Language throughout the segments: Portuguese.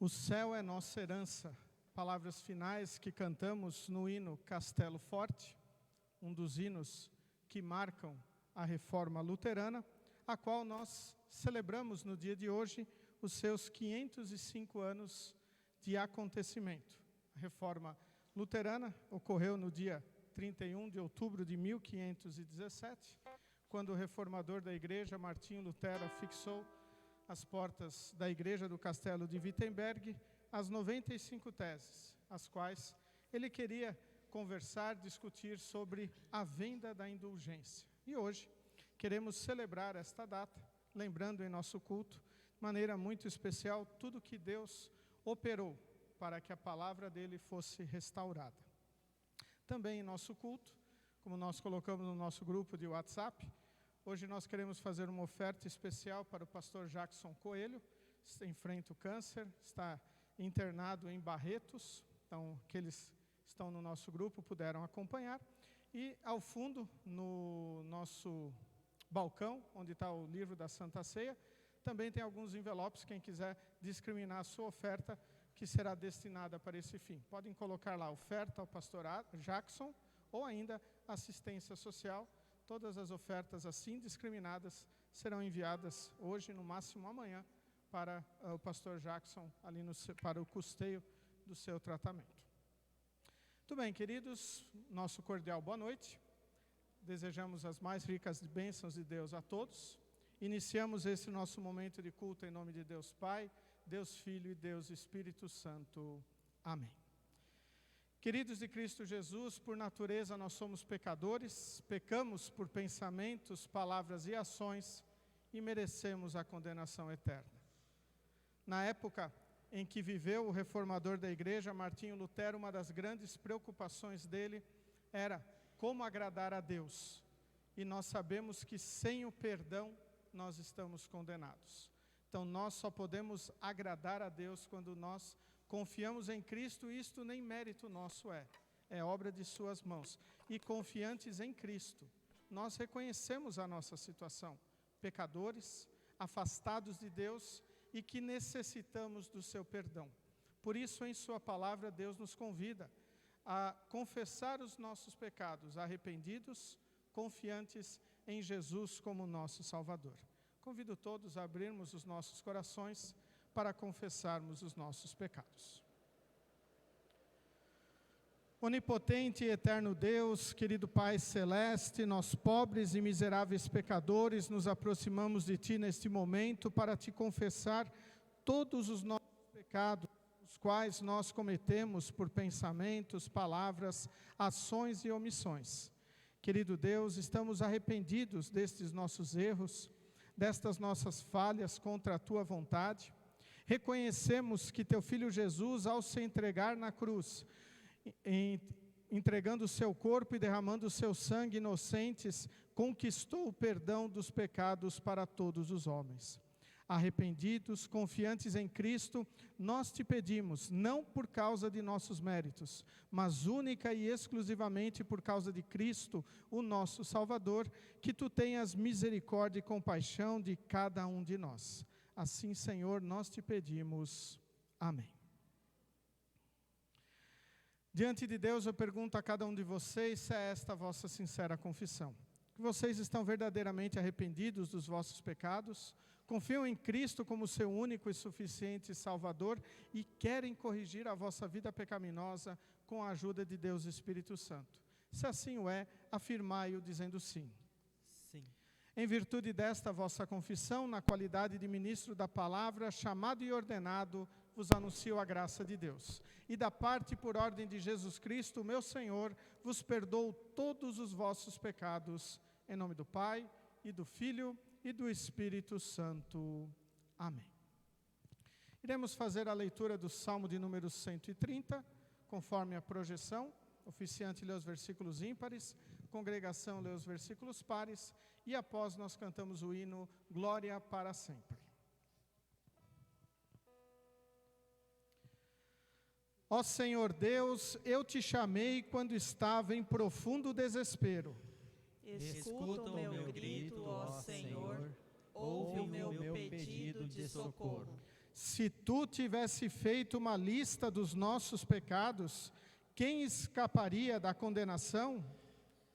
O céu é nossa herança. Palavras finais que cantamos no hino Castelo Forte, um dos hinos que marcam a reforma luterana, a qual nós celebramos no dia de hoje os seus 505 anos de acontecimento. A reforma luterana ocorreu no dia 31 de outubro de 1517, quando o reformador da igreja, Martinho Lutero, fixou as portas da igreja do castelo de Wittenberg as 95 teses, as quais ele queria conversar, discutir sobre a venda da indulgência. E hoje queremos celebrar esta data, lembrando em nosso culto, de maneira muito especial, tudo que Deus operou para que a palavra dele fosse restaurada. Também em nosso culto, como nós colocamos no nosso grupo de WhatsApp, hoje nós queremos fazer uma oferta especial para o pastor Jackson Coelho, que enfrenta o câncer, está internado em Barretos, então aqueles que estão no nosso grupo puderam acompanhar. E ao fundo, no nosso balcão, onde está o livro da Santa Ceia, também tem alguns envelopes, quem quiser discriminar a sua oferta, que será destinada para esse fim. Podem colocar lá oferta ao pastor Jackson, ou ainda assistência social. Todas as ofertas assim discriminadas serão enviadas hoje, no máximo amanhã, para o pastor Jackson, ali para o custeio do seu tratamento. Muito bem, queridos, nosso cordial boa noite. Desejamos as mais ricas bênçãos de Deus a todos. Iniciamos esse nosso momento de culto em nome de Deus Pai, Deus Filho e Deus Espírito Santo. Amém. Queridos de Cristo Jesus, por natureza nós somos pecadores, pecamos por pensamentos, palavras e ações e merecemos a condenação eterna. Na época em que viveu o reformador da igreja, Martinho Lutero, uma das grandes preocupações dele era como agradar a Deus. E nós sabemos que sem o perdão nós estamos condenados. Então nós só podemos agradar a Deus quando nós confiamos em Cristo, e isto nem mérito nosso é obra de suas mãos. E confiantes em Cristo, nós reconhecemos a nossa situação, pecadores, afastados de Deus e que necessitamos do seu perdão. Por isso, em sua palavra, Deus nos convida a confessar os nossos pecados, arrependidos, confiantes em Jesus como nosso Salvador. Convido todos a abrirmos os nossos corações para confessarmos os nossos pecados. Onipotente e eterno Deus, querido Pai Celeste, nós pobres e miseráveis pecadores nos aproximamos de Ti neste momento para Te confessar todos os nossos pecados, os quais nós cometemos por pensamentos, palavras, ações e omissões. Querido Deus, estamos arrependidos destes nossos erros, destas nossas falhas contra a Tua vontade. Reconhecemos que Teu Filho Jesus, ao se entregar na cruz, entregando o seu corpo e derramando o seu sangue inocentes, conquistou o perdão dos pecados para todos os homens. Arrependidos, confiantes em Cristo, nós te pedimos, não por causa de nossos méritos, mas única e exclusivamente por causa de Cristo, o nosso Salvador, que tu tenhas misericórdia e compaixão de cada um de nós. Assim, Senhor, nós te pedimos. Amém. Diante de Deus, eu pergunto a cada um de vocês se é esta a vossa sincera confissão. Que vocês estão verdadeiramente arrependidos dos vossos pecados, confiam em Cristo como seu único e suficiente Salvador e querem corrigir a vossa vida pecaminosa com a ajuda de Deus Espírito Santo. Se assim o é, afirmai-o dizendo sim. Sim. Em virtude desta vossa confissão, na qualidade de ministro da palavra, chamado e ordenado, vos anuncio a graça de Deus. E da parte por ordem de Jesus Cristo, meu Senhor, vos perdoo todos os vossos pecados, em nome do Pai, e do Filho, e do Espírito Santo. Amém. Iremos fazer a leitura do Salmo de número 130, conforme a projeção. Oficiante lê os versículos ímpares, congregação lê os versículos pares, e após nós cantamos o hino Glória para sempre. Ó Senhor Deus, eu te chamei quando estava em profundo desespero. Escuta o meu grito, ó Senhor, ouve o meu pedido de socorro. Se tu tivesse feito uma lista dos nossos pecados, quem escaparia da condenação?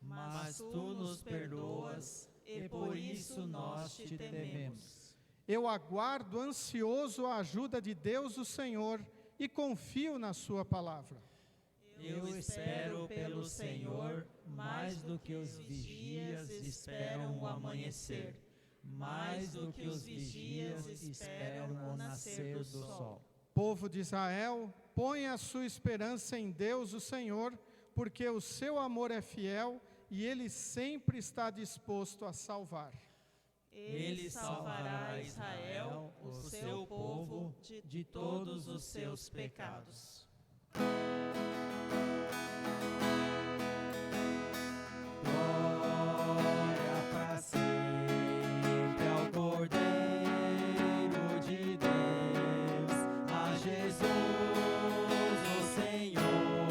Mas tu nos perdoas, e por isso nós te tememos. Eu aguardo ansioso a ajuda de Deus o Senhor e confio na sua palavra. Eu espero pelo Senhor mais do que os vigias esperam o amanhecer, mais do que os vigias esperam o nascer do sol. Povo de Israel, põe a sua esperança em Deus o Senhor, porque o seu amor é fiel e Ele sempre está disposto a salvar. Ele salvará Israel, o seu povo, de todos os seus pecados. Glória para sempre ao Cordeiro de Deus, a Jesus, o Senhor,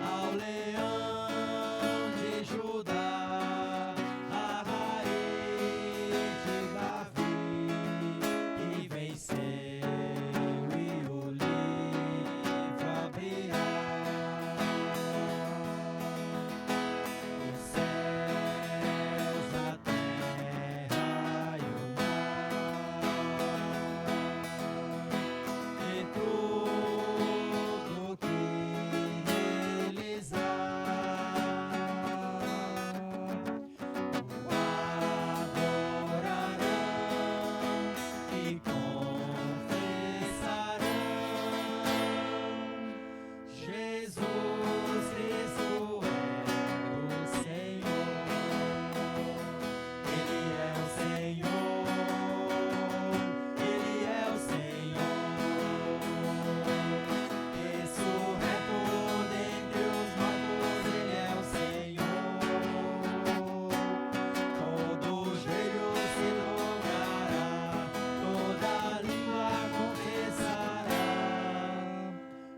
ao Leão de Judá, a raiz de Davi, que venceu e o livro abrirá. Os céus, a terra e o mar, e tudo que neles há, o adorarão e confessarão: Jesus Cristo é o Senhor. Ele é o Senhor. Ele é o Senhor. Ressurreto dentre os mortos, Ele é o Senhor. Todo joelho se dobrará, toda língua confessará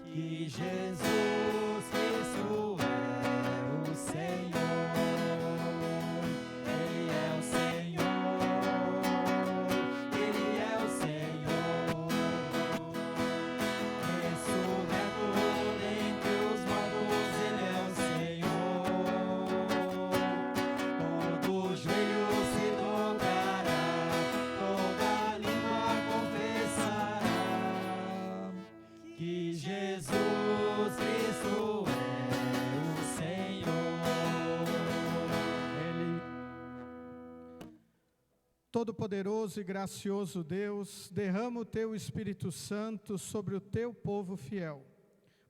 que Jesus Cristo é o Senhor. Ele é o Senhor. Ele é o Senhor. Ressurreto dentre os mortos, Ele é o Senhor. Todo joelho se dobrará, toda língua confessará que Jesus Cristo é o Senhor. Ele Todo-Poderoso e gracioso Deus, derrama o Teu Espírito Santo sobre o Teu povo fiel.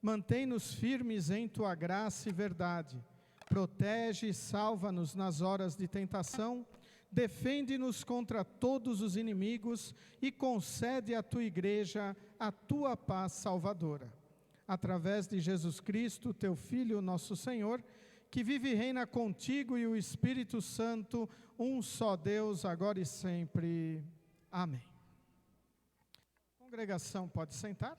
Mantém-nos firmes em Tua graça e verdade. Protege e salva-nos nas horas de tentação. Defende-nos contra todos os inimigos e concede à Tua Igreja a Tua paz salvadora. Através de Jesus Cristo, Teu Filho, nosso Senhor, que vive e reina contigo e o Espírito Santo, um só Deus, agora e sempre. Amém. A congregação pode sentar.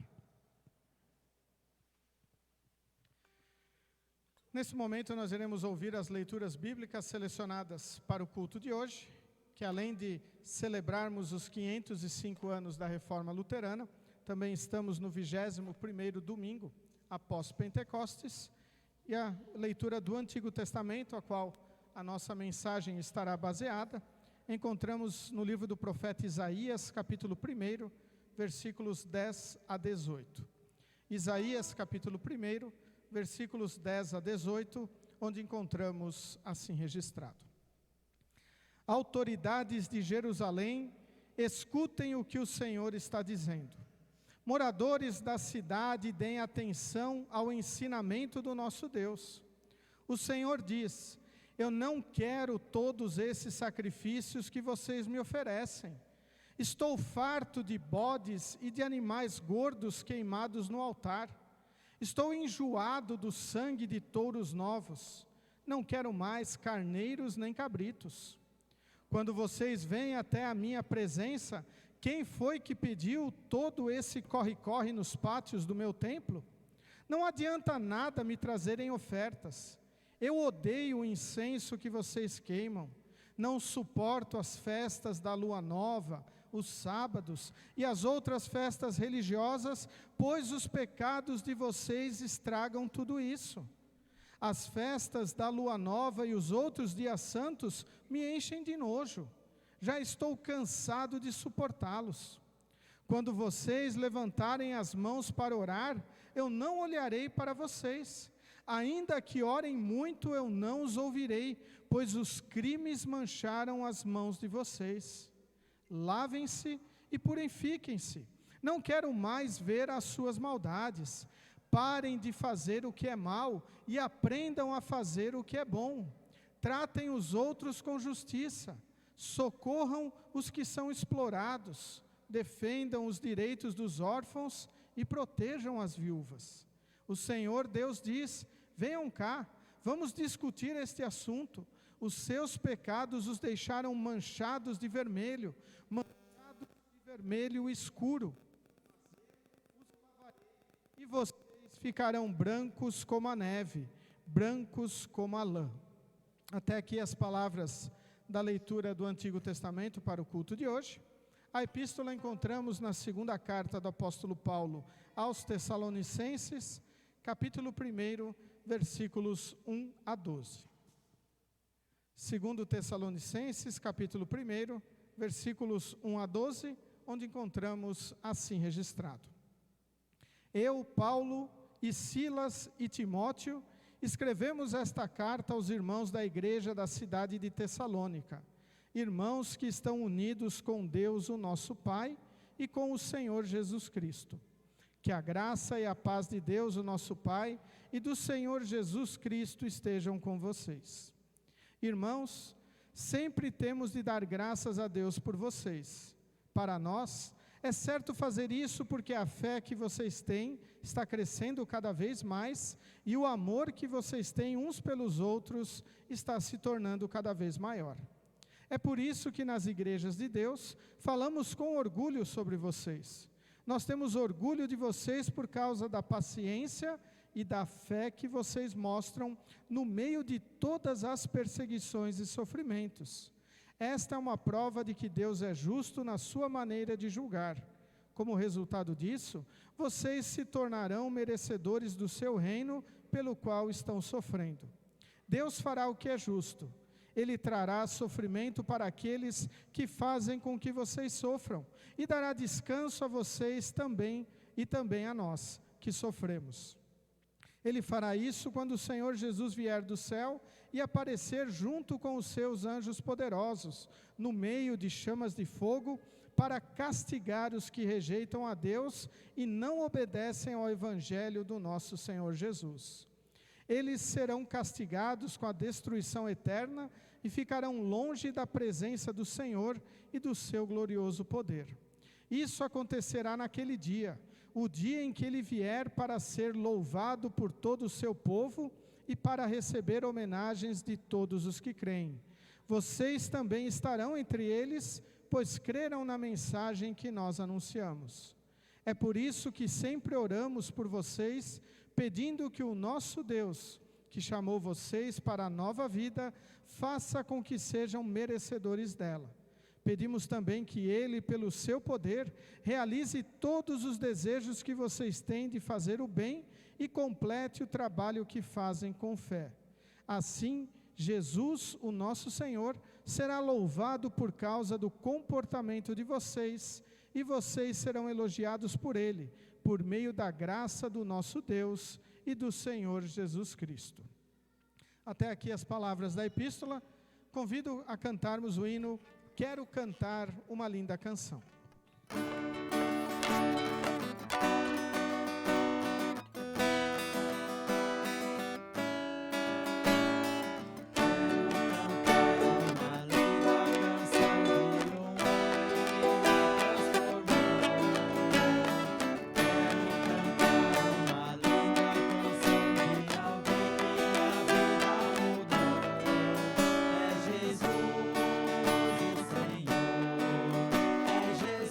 Nesse momento nós iremos ouvir as leituras bíblicas selecionadas para o culto de hoje, que além de celebrarmos os 505 anos da Reforma Luterana, também estamos no 21º domingo após Pentecostes, e a leitura do Antigo Testamento, a qual a nossa mensagem estará baseada, encontramos no livro do profeta Isaías, capítulo 1, versículos 10 a 18. Isaías, capítulo 1, versículos 10 a 18, onde encontramos assim registrado: Autoridades de Jerusalém, escutem o que o Senhor está dizendo. Moradores da cidade, deem atenção ao ensinamento do nosso Deus. O Senhor diz: eu não quero todos esses sacrifícios que vocês me oferecem. Estou farto de bodes e de animais gordos queimados no altar. Estou enjoado do sangue de touros novos. Não quero mais carneiros nem cabritos. Quando vocês vêm até a minha presença, quem foi que pediu todo esse corre-corre nos pátios do meu templo? Não adianta nada me trazerem ofertas. Eu odeio o incenso que vocês queimam. Não suporto as festas da lua nova, os sábados e as outras festas religiosas, pois os pecados de vocês estragam tudo isso. As festas da lua nova e os outros dias santos me enchem de nojo. Já estou cansado de suportá-los. Quando vocês levantarem as mãos para orar, eu não olharei para vocês. Ainda que orem muito, eu não os ouvirei, pois os crimes mancharam as mãos de vocês. Lavem-se e purifiquem-se. Não quero mais ver as suas maldades. Parem de fazer o que é mal e aprendam a fazer o que é bom. Tratem os outros com justiça. Socorram os que são explorados. Defendam os direitos dos órfãos e protejam as viúvas. O Senhor Deus diz: venham cá, vamos discutir este assunto. Os seus pecados os deixaram manchados de vermelho escuro. E vocês ficarão brancos como a neve, brancos como a lã. Até aqui as palavras da leitura do Antigo Testamento para o culto de hoje. A epístola encontramos na segunda carta do apóstolo Paulo aos Tessalonicenses, capítulo 1, versículos 1 a 12. Segundo Tessalonicenses, capítulo 1, versículos 1 a 12, onde encontramos assim registrado: Eu, Paulo, e Silas e Timóteo, escrevemos esta carta aos irmãos da igreja da cidade de Tessalônica, irmãos que estão unidos com Deus, o nosso Pai, e com o Senhor Jesus Cristo. Que a graça e a paz de Deus, o nosso Pai, e do Senhor Jesus Cristo estejam com vocês. Irmãos, sempre temos de dar graças a Deus por vocês. Para nós, é certo fazer isso porque a fé que vocês têm está crescendo cada vez mais e o amor que vocês têm uns pelos outros está se tornando cada vez maior. É por isso que nas igrejas de Deus falamos com orgulho sobre vocês. Nós temos orgulho de vocês por causa da paciência e da fé que vocês mostram no meio de todas as perseguições e sofrimentos. Esta é uma prova de que Deus é justo na sua maneira de julgar. Como resultado disso, vocês se tornarão merecedores do seu reino pelo qual estão sofrendo. Deus fará o que é justo. Ele trará sofrimento para aqueles que fazem com que vocês sofram, e dará descanso a vocês também, e também a nós, que sofremos. Ele fará isso quando o Senhor Jesus vier do céu e aparecer junto com os seus anjos poderosos, no meio de chamas de fogo, para castigar os que rejeitam a Deus e não obedecem ao Evangelho do nosso Senhor Jesus. Eles serão castigados com a destruição eterna e ficarão longe da presença do Senhor e do seu glorioso poder. Isso acontecerá naquele dia, o dia em que ele vier para ser louvado por todo o seu povo e para receber homenagens de todos os que creem. Vocês também estarão entre eles, pois creram na mensagem que nós anunciamos. É por isso que sempre oramos por vocês, pedindo que o nosso Deus, que chamou vocês para a nova vida, faça com que sejam merecedores dela. Pedimos também que Ele, pelo seu poder, realize todos os desejos que vocês têm de fazer o bem e complete o trabalho que fazem com fé. Assim, Jesus, o nosso Senhor, será louvado por causa do comportamento de vocês, e vocês serão elogiados por Ele, por meio da graça do nosso Deus e do Senhor Jesus Cristo. Até aqui as palavras da epístola. Convido a cantarmos o hino Quero Cantar uma Linda Canção. Jesus,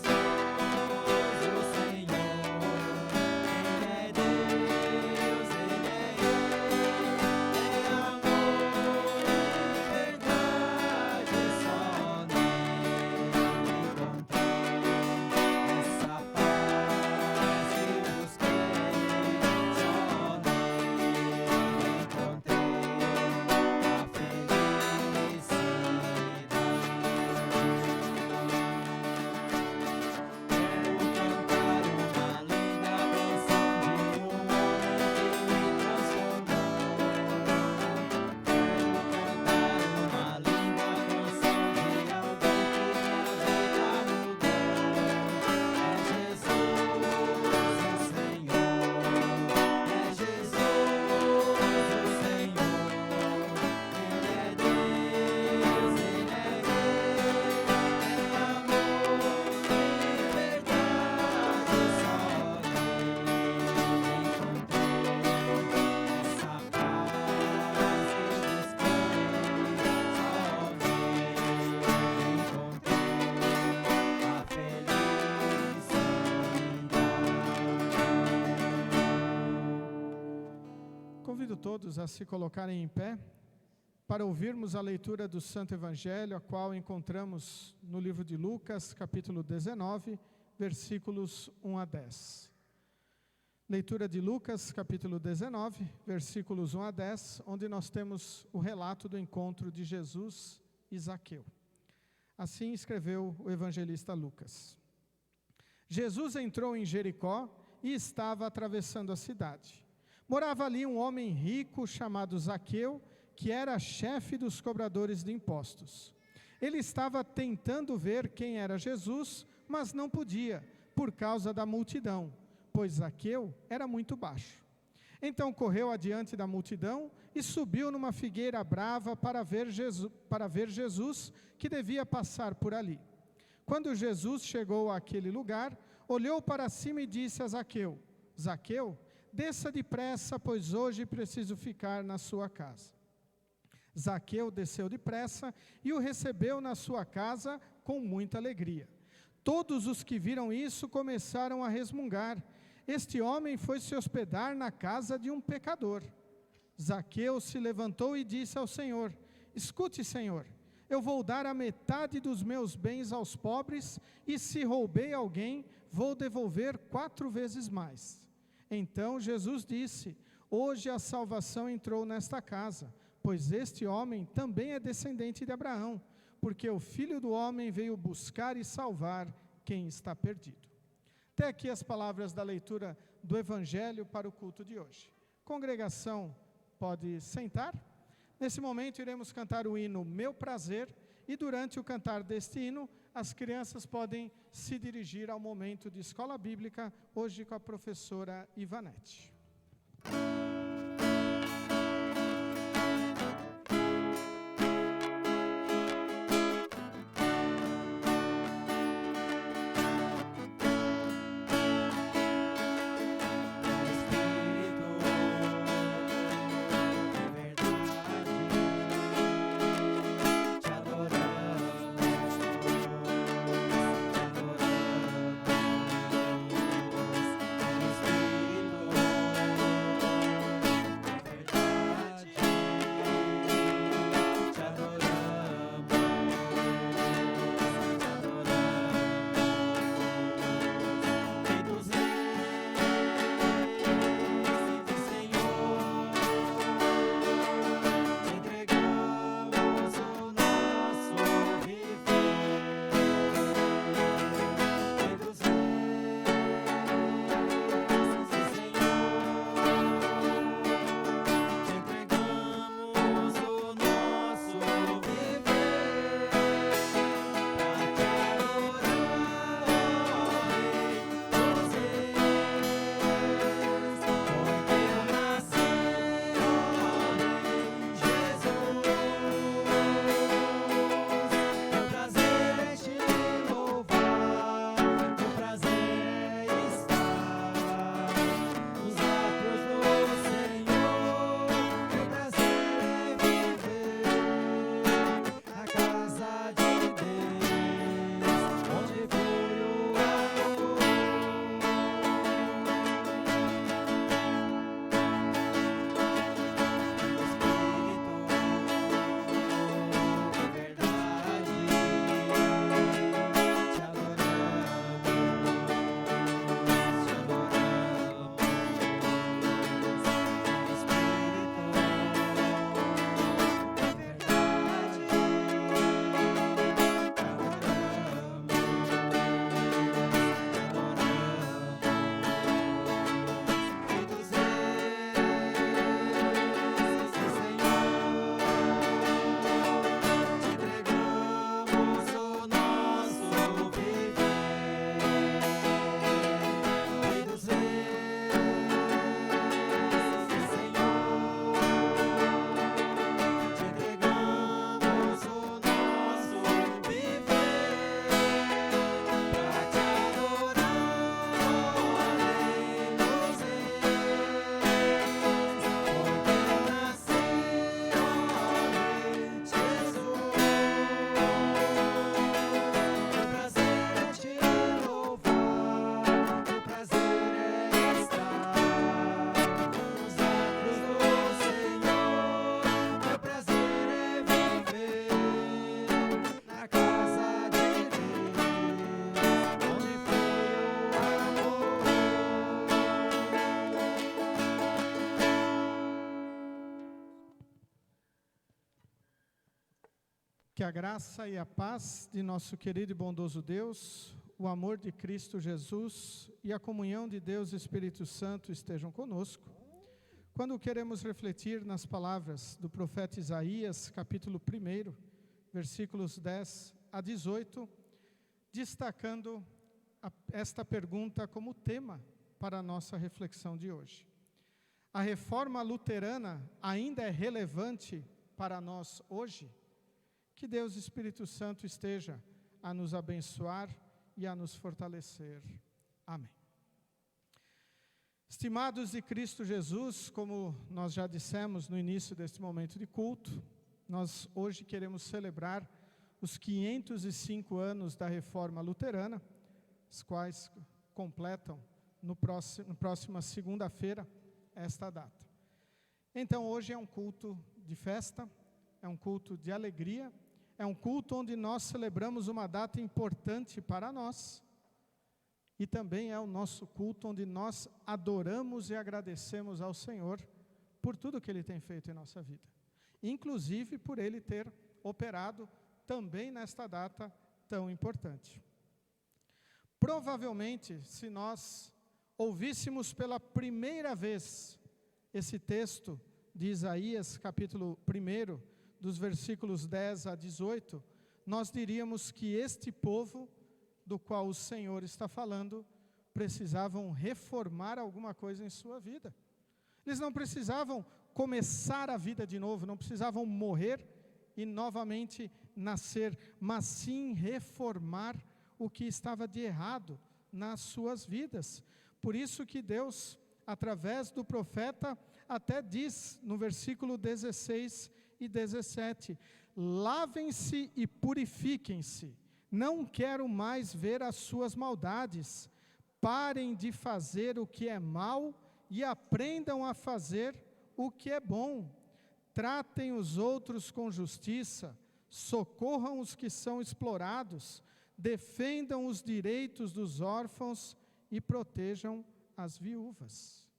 Convido todos a se colocarem em pé para ouvirmos a leitura do Santo Evangelho, a qual encontramos no livro de Lucas, capítulo 19, versículos 1 a 10. Leitura de Lucas, capítulo 19, versículos 1 a 10, onde nós temos o relato do encontro de Jesus e Zaqueu. Assim escreveu o evangelista Lucas. Jesus entrou em Jericó e estava atravessando a cidade. Morava ali um homem rico chamado Zaqueu, que era chefe dos cobradores de impostos. Ele estava tentando ver quem era Jesus, mas não podia, por causa da multidão, pois Zaqueu era muito baixo. Então correu adiante da multidão e subiu numa figueira brava para ver Jesus, que devia passar por ali. Quando Jesus chegou àquele lugar, olhou para cima e disse a Zaqueu: Zaqueu, desça depressa, pois hoje preciso ficar na sua casa. Zaqueu desceu depressa e o recebeu na sua casa com muita alegria. Todos os que viram isso começaram a resmungar: este homem foi se hospedar na casa de um pecador. Zaqueu se levantou e disse ao Senhor: escute, Senhor, eu vou dar a metade dos meus bens aos pobres, e se roubei alguém, vou devolver 4 vezes mais. Então Jesus disse: hoje a salvação entrou nesta casa, pois este homem também é descendente de Abraão, porque o Filho do Homem veio buscar e salvar quem está perdido. Até aqui as palavras da leitura do Evangelho para o culto de hoje. Congregação, pode sentar. Nesse momento iremos cantar o hino Meu Prazer, e durante o cantar deste hino, as crianças podem se dirigir ao momento de escola bíblica, hoje com a professora Ivanete. Que a graça e a paz de nosso querido e bondoso Deus, o amor de Cristo Jesus e a comunhão de Deus e Espírito Santo estejam conosco. Quando queremos refletir nas palavras do profeta Isaías, capítulo 1, versículos 10 a 18, destacando esta pergunta como tema para a nossa reflexão de hoje. A reforma luterana ainda é relevante para nós hoje? Que Deus Espírito Santo esteja a nos abençoar e a nos fortalecer. Amém. Estimados de Cristo Jesus, como nós já dissemos no início deste momento de culto, nós hoje queremos celebrar os 505 anos da Reforma Luterana, os quais completam na próxima segunda-feira esta data. Então hoje é um culto de festa, é um culto de alegria, é um culto onde nós celebramos uma data importante para nós e também é o nosso culto onde nós adoramos e agradecemos ao Senhor por tudo que Ele tem feito em nossa vida, inclusive por Ele ter operado também nesta data tão importante. Provavelmente, se nós ouvíssemos pela primeira vez esse texto de Isaías, capítulo 1, dos versículos 10 a 18, nós diríamos que este povo, do qual o Senhor está falando, precisavam reformar alguma coisa em sua vida. Eles não precisavam começar a vida de novo, não precisavam morrer e novamente nascer, mas sim reformar o que estava de errado nas suas vidas. Por isso que Deus, através do profeta, até diz no versículo 16 e 17, lavem-se e purifiquem-se, não quero mais ver as suas maldades, parem de fazer o que é mal e aprendam a fazer o que é bom, tratem os outros com justiça, socorram os que são explorados, defendam os direitos dos órfãos e protejam as viúvas.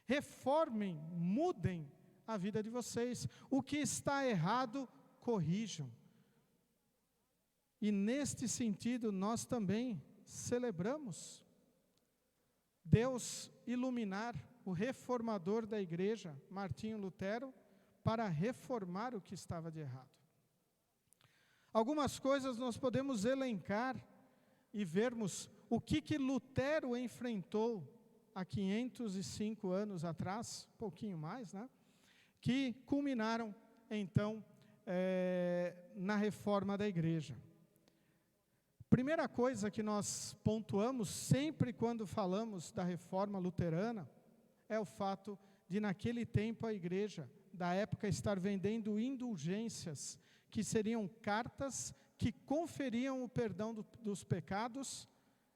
Reformem, mudem a vida de vocês. O que está errado, corrijam. E neste sentido, nós também celebramos Deus iluminar o reformador da igreja, Martinho Lutero, para reformar o que estava de errado. Algumas coisas nós podemos elencar e vermos o que Lutero enfrentou há 505 anos atrás, um pouquinho mais, né? Que culminaram, então, na reforma da igreja. Primeira coisa que nós pontuamos sempre quando falamos da reforma luterana é o fato de, naquele tempo, a igreja da época estar vendendo indulgências, que seriam cartas que conferiam o perdão dos pecados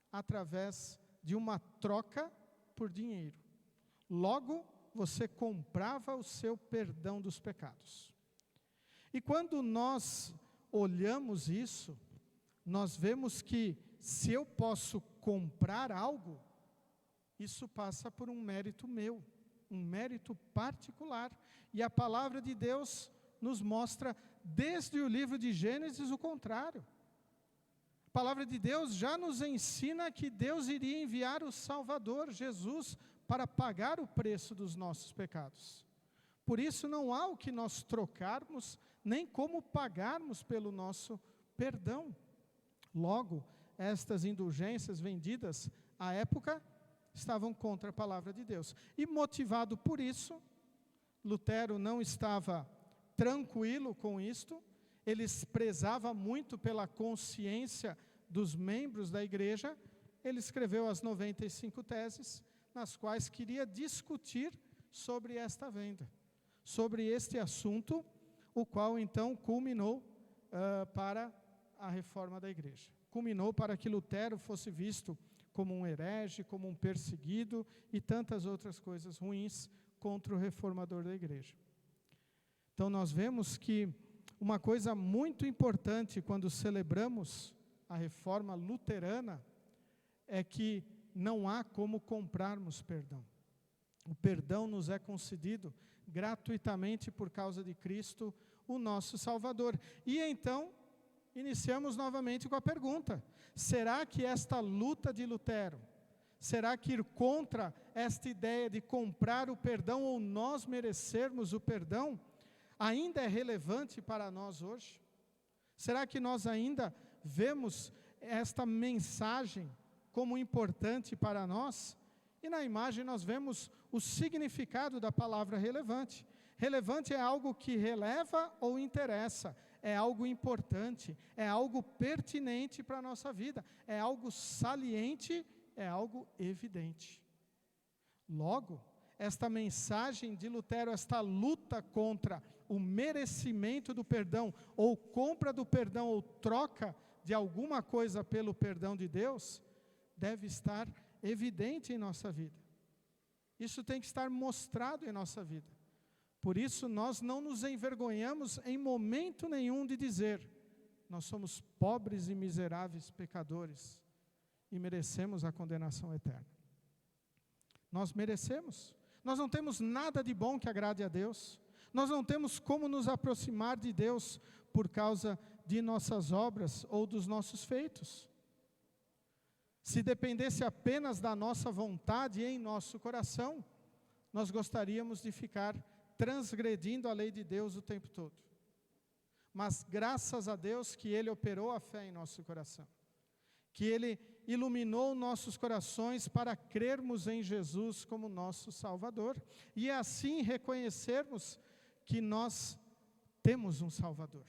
através de uma troca por dinheiro. Logo, você comprava o seu perdão dos pecados. E quando nós olhamos isso, nós vemos que se eu posso comprar algo, isso passa por um mérito meu, um mérito particular. E a palavra de Deus nos mostra, desde o livro de Gênesis, o contrário. A palavra de Deus já nos ensina que Deus iria enviar o Salvador, Jesus, para pagar o preço dos nossos pecados. Por isso não há o que nós trocarmos, nem como pagarmos pelo nosso perdão. Logo, estas indulgências vendidas à época estavam contra a palavra de Deus. E motivado por isso, Lutero não estava tranquilo com isto, ele prezava muito pela consciência dos membros da igreja, ele escreveu as 95 teses, nas quais queria discutir sobre esta venda, sobre este assunto, o qual então culminou para a reforma da igreja. Culminou para que Lutero fosse visto como um herege, como um perseguido e tantas outras coisas ruins contra o reformador da igreja. Então nós vemos que uma coisa muito importante quando celebramos a reforma luterana é que não há como comprarmos perdão. O perdão nos é concedido gratuitamente por causa de Cristo, o nosso Salvador. E então iniciamos novamente com a pergunta: será que esta luta de Lutero, será que ir contra esta ideia de comprar o perdão ou nós merecermos o perdão, ainda é relevante para nós hoje? Será que nós ainda vemos esta mensagem como importante para nós? E na imagem nós vemos o significado da palavra relevante. Relevante é algo que releva ou interessa, é algo importante, é algo pertinente para a nossa vida, é algo saliente, é algo evidente. Logo, esta mensagem de Lutero, esta luta contra o merecimento do perdão, ou compra do perdão, ou troca de alguma coisa pelo perdão de Deus, deve estar evidente em nossa vida. Isso tem que estar mostrado em nossa vida. Por isso, nós não nos envergonhamos em momento nenhum de dizer: nós somos pobres e miseráveis pecadores e merecemos a condenação eterna. Nós merecemos. Nós não temos nada de bom que agrade a Deus. Nós não temos como nos aproximar de Deus por causa de nossas obras ou dos nossos feitos. Se dependesse apenas da nossa vontade em nosso coração, nós gostaríamos de ficar transgredindo a lei de Deus o tempo todo. Mas graças a Deus que Ele operou a fé em nosso coração, que Ele iluminou nossos corações para crermos em Jesus como nosso Salvador, e assim reconhecermos que nós temos um Salvador,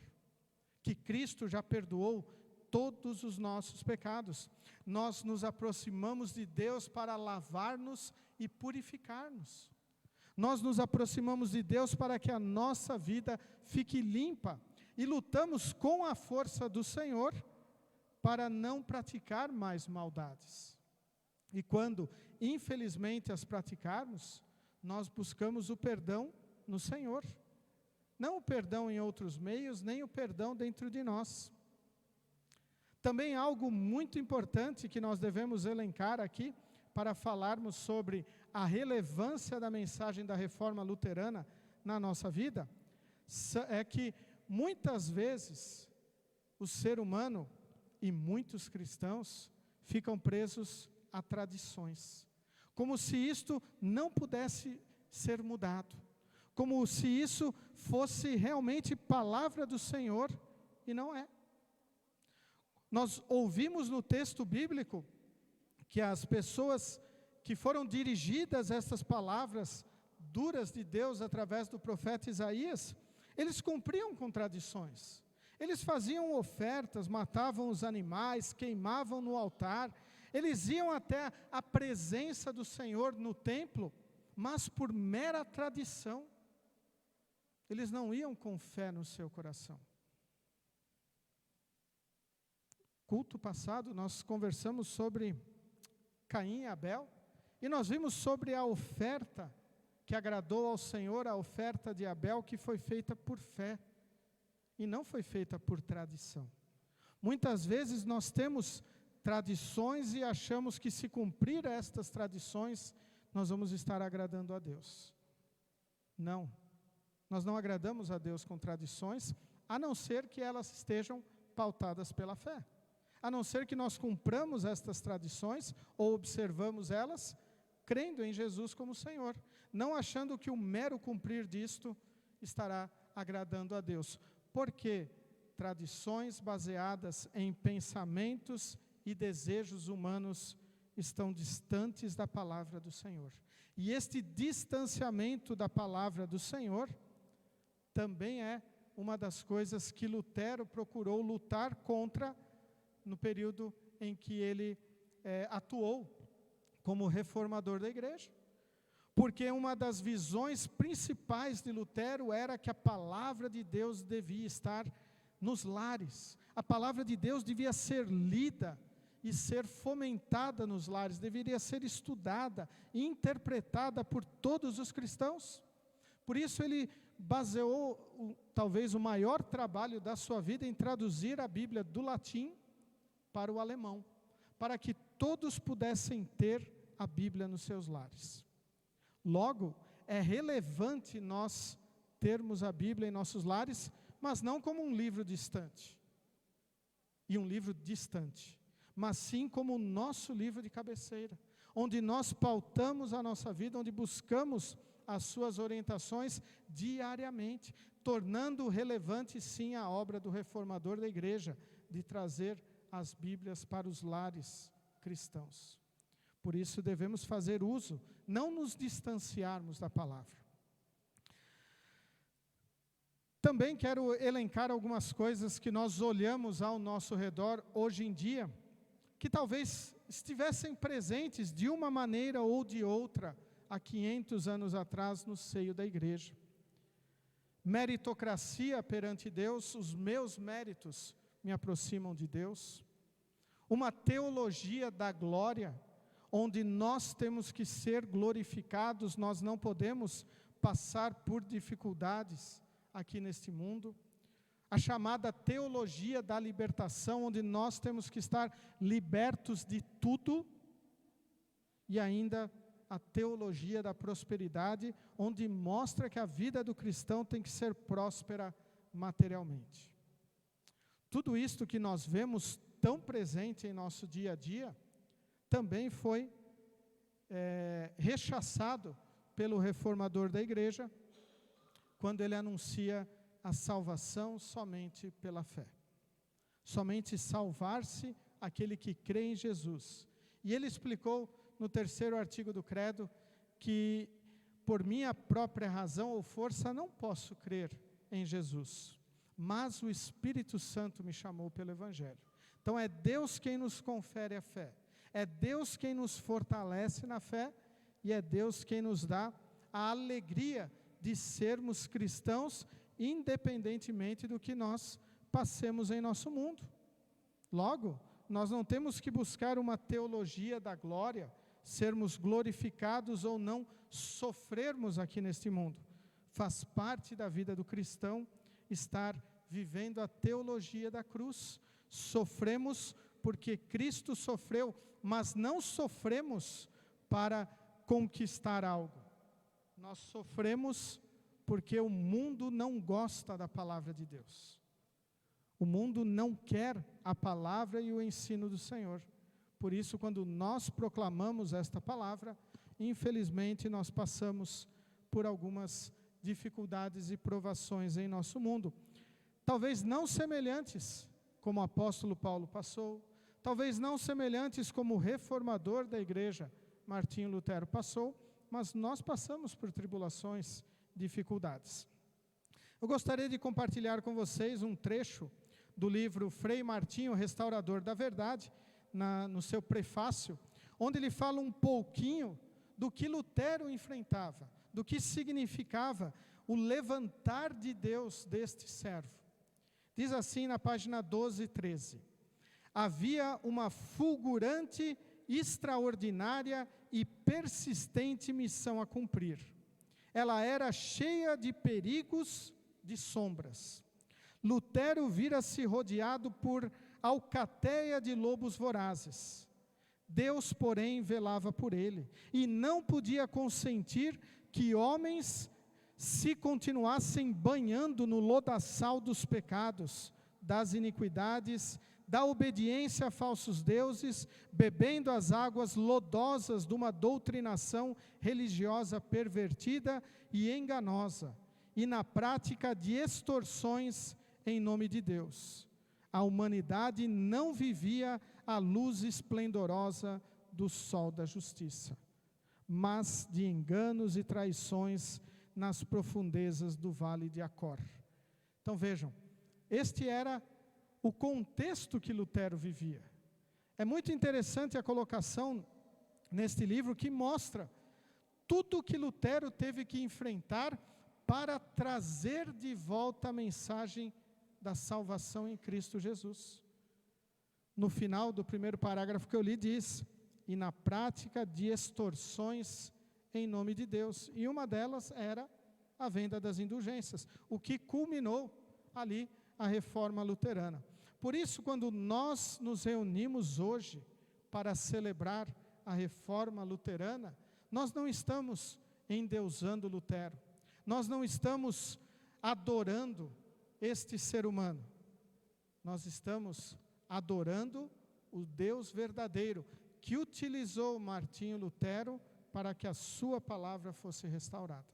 que Cristo já perdoou todos os nossos pecados. Nós nos aproximamos de Deus para lavar-nos e purificar-nos. Nós nos aproximamos de Deus para que a nossa vida fique limpa, e lutamos com a força do Senhor para não praticar mais maldades. E quando, infelizmente, as praticarmos, nós buscamos o perdão no Senhor. Não o perdão em outros meios, nem o perdão dentro de nós. Também algo muito importante que nós devemos elencar aqui, para falarmos sobre a relevância da mensagem da Reforma Luterana na nossa vida, é que muitas vezes o ser humano e muitos cristãos ficam presos a tradições, como se isto não pudesse ser mudado, como se isso fosse realmente palavra do Senhor, e não é. Nós ouvimos no texto bíblico que as pessoas que foram dirigidas a estas palavras duras de Deus através do profeta Isaías, eles cumpriam com tradições. Eles faziam ofertas, matavam os animais, queimavam no altar, eles iam até a presença do Senhor no templo, mas por mera tradição. Eles não iam com fé no seu coração. Culto passado, nós conversamos sobre Caim e Abel, e nós vimos sobre a oferta que agradou ao Senhor, a oferta de Abel, que foi feita por fé, e não foi feita por tradição. Muitas vezes nós temos tradições e achamos que se cumprir estas tradições, nós vamos estar agradando a Deus. Não, nós não agradamos a Deus com tradições, a não ser que elas estejam pautadas pela fé. A não ser que nós cumpramos estas tradições, ou observamos elas, crendo em Jesus como Senhor, não achando que o mero cumprir disto estará agradando a Deus. Porque tradições baseadas em pensamentos e desejos humanos estão distantes da palavra do Senhor. E este distanciamento da palavra do Senhor também é uma das coisas que Lutero procurou lutar contra no período em que ele atuou como reformador da igreja. Porque uma das visões principais de Lutero era que a palavra de Deus devia estar nos lares. A palavra de Deus devia ser lida e ser fomentada nos lares, deveria ser estudada e interpretada por todos os cristãos. Por isso ele baseou talvez o maior trabalho da sua vida em traduzir a Bíblia do latim para o alemão, para que todos pudessem ter a Bíblia nos seus lares. Logo, é relevante nós termos a Bíblia em nossos lares, mas não como um livro distante. e um livro distante, mas sim como o nosso livro de cabeceira, onde nós pautamos a nossa vida, onde buscamos as suas orientações diariamente, tornando relevante sim a obra do reformador da igreja, de trazer as Bíblias para os lares cristãos. Por isso devemos fazer uso, não nos distanciarmos da palavra. Também quero elencar algumas coisas que nós olhamos ao nosso redor hoje em dia, que talvez estivessem presentes de uma maneira ou de outra há 500 anos atrás no seio da igreja. Meritocracia perante Deus, os meus méritos me aproximam de Deus. Uma teologia da glória, onde nós temos que ser glorificados, nós não podemos passar por dificuldades aqui neste mundo. A chamada teologia da libertação, onde nós temos que estar libertos de tudo. E ainda a teologia da prosperidade, onde mostra que a vida do cristão tem que ser próspera materialmente. Tudo isto que nós vemos tão presente em nosso dia a dia, também foi rechaçado pelo reformador da igreja, quando ele anuncia a salvação somente pela fé. Somente salvar-se aquele que crê em Jesus. E ele explicou no 3º artigo do credo que por minha própria razão ou força não posso crer em Jesus, mas o Espírito Santo me chamou pelo Evangelho. Então é Deus quem nos confere a fé, é Deus quem nos fortalece na fé e é Deus quem nos dá a alegria de sermos cristãos, independentemente do que nós passemos em nosso mundo. Logo, nós não temos que buscar uma teologia da glória, sermos glorificados ou não sofrermos aqui neste mundo. Faz parte da vida do cristão estar vivendo a teologia da cruz. Sofremos porque Cristo sofreu, mas não sofremos para conquistar algo. Nós sofremos porque o mundo não gosta da palavra de Deus. O mundo não quer a palavra e o ensino do Senhor. Por isso, quando nós proclamamos esta palavra, infelizmente nós passamos por algumas dificuldades e provações em nosso mundo. Talvez não semelhantes como o apóstolo Paulo passou, talvez não semelhantes como o reformador da igreja, Martinho Lutero, passou, mas nós passamos por tribulações, dificuldades. Eu gostaria de compartilhar com vocês um trecho do livro Frei Martinho, Restaurador da Verdade, no seu prefácio, onde ele fala um pouquinho do que Lutero enfrentava, do que significava o levantar de Deus deste servo. Diz assim na página 12 e 13: havia uma fulgurante, extraordinária e persistente missão a cumprir. Ela era cheia de perigos, de sombras. Lutero vira-se rodeado por alcateia de lobos vorazes. Deus, porém, velava por ele, e não podia consentir que homens se continuassem banhando no lodaçal dos pecados, das iniquidades, da obediência a falsos deuses, bebendo as águas lodosas de uma doutrinação religiosa pervertida e enganosa, e na prática de extorsões em nome de Deus. A humanidade não vivia à luz esplendorosa do sol da justiça, mas de enganos e traições nas profundezas do vale de Acor. Então vejam, este era o contexto que Lutero vivia. É muito interessante a colocação neste livro que mostra tudo o que Lutero teve que enfrentar para trazer de volta a mensagem da salvação em Cristo Jesus. No final do primeiro parágrafo que eu li diz: e na prática de extorsões em nome de Deus. E uma delas era a venda das indulgências, o que culminou ali a reforma luterana. Por isso, quando nós nos reunimos hoje para celebrar a reforma luterana, nós não estamos endeusando Lutero, nós não estamos adorando este ser humano, nós estamos adorando o Deus verdadeiro, que utilizou Martinho Lutero para que a sua palavra fosse restaurada,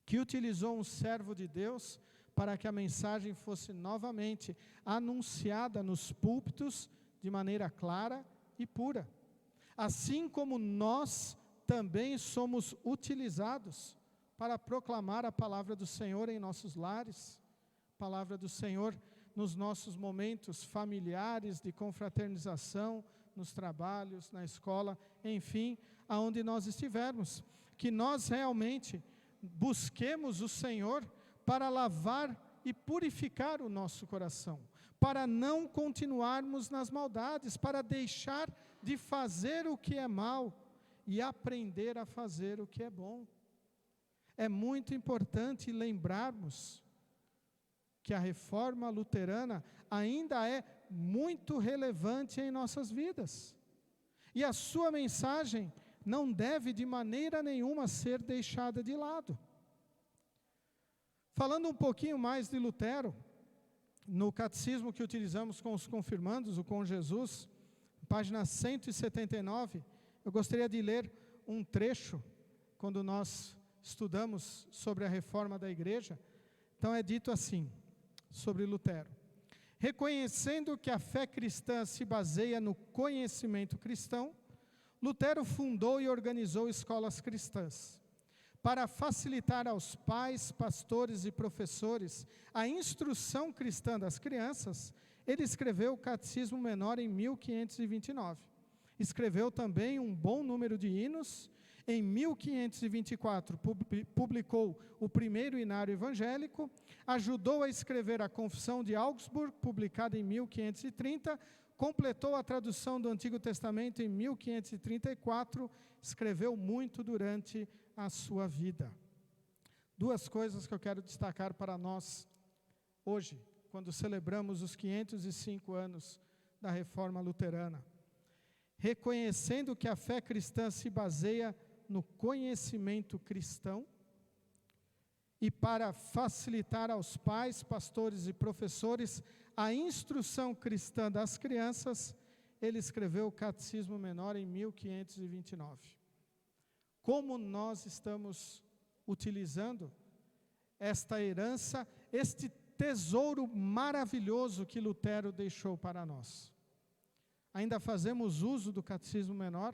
que utilizou um servo de Deus para que a mensagem fosse novamente anunciada nos púlpitos de maneira clara e pura. Assim como nós também somos utilizados para proclamar a palavra do Senhor em nossos lares, palavra do Senhor nos nossos momentos familiares de confraternização, nos trabalhos, na escola, enfim, aonde nós estivermos. Que nós realmente busquemos o Senhor para lavar e purificar o nosso coração, para não continuarmos nas maldades, para deixar de fazer o que é mal e aprender a fazer o que é bom. É muito importante lembrarmos que a reforma luterana ainda é muito relevante em nossas vidas. E a sua mensagem não deve de maneira nenhuma ser deixada de lado. Falando um pouquinho mais de Lutero, no catecismo que utilizamos com os confirmandos, o Com Jesus, página 179, eu gostaria de ler um trecho, quando nós estudamos sobre a reforma da igreja. Então é dito assim, sobre Lutero: reconhecendo que a fé cristã se baseia no conhecimento cristão, Lutero fundou e organizou escolas cristãs. Para facilitar aos pais, pastores e professores a instrução cristã das crianças, ele escreveu o Catecismo Menor em 1529. Escreveu também um bom número de hinos. Em 1524, publicou o primeiro Inário Evangélico, ajudou a escrever a Confissão de Augsburg, publicada em 1530, completou a tradução do Antigo Testamento em 1534, escreveu muito durante a sua vida. Duas coisas que eu quero destacar para nós hoje, quando celebramos os 505 anos da Reforma Luterana. Reconhecendo que a fé cristã se baseia no conhecimento cristão, e para facilitar aos pais, pastores e professores a instrução cristã das crianças, ele escreveu o Catecismo Menor em 1529. Como nós estamos utilizando esta herança, este tesouro maravilhoso que Lutero deixou para nós? Ainda fazemos uso do Catecismo Menor,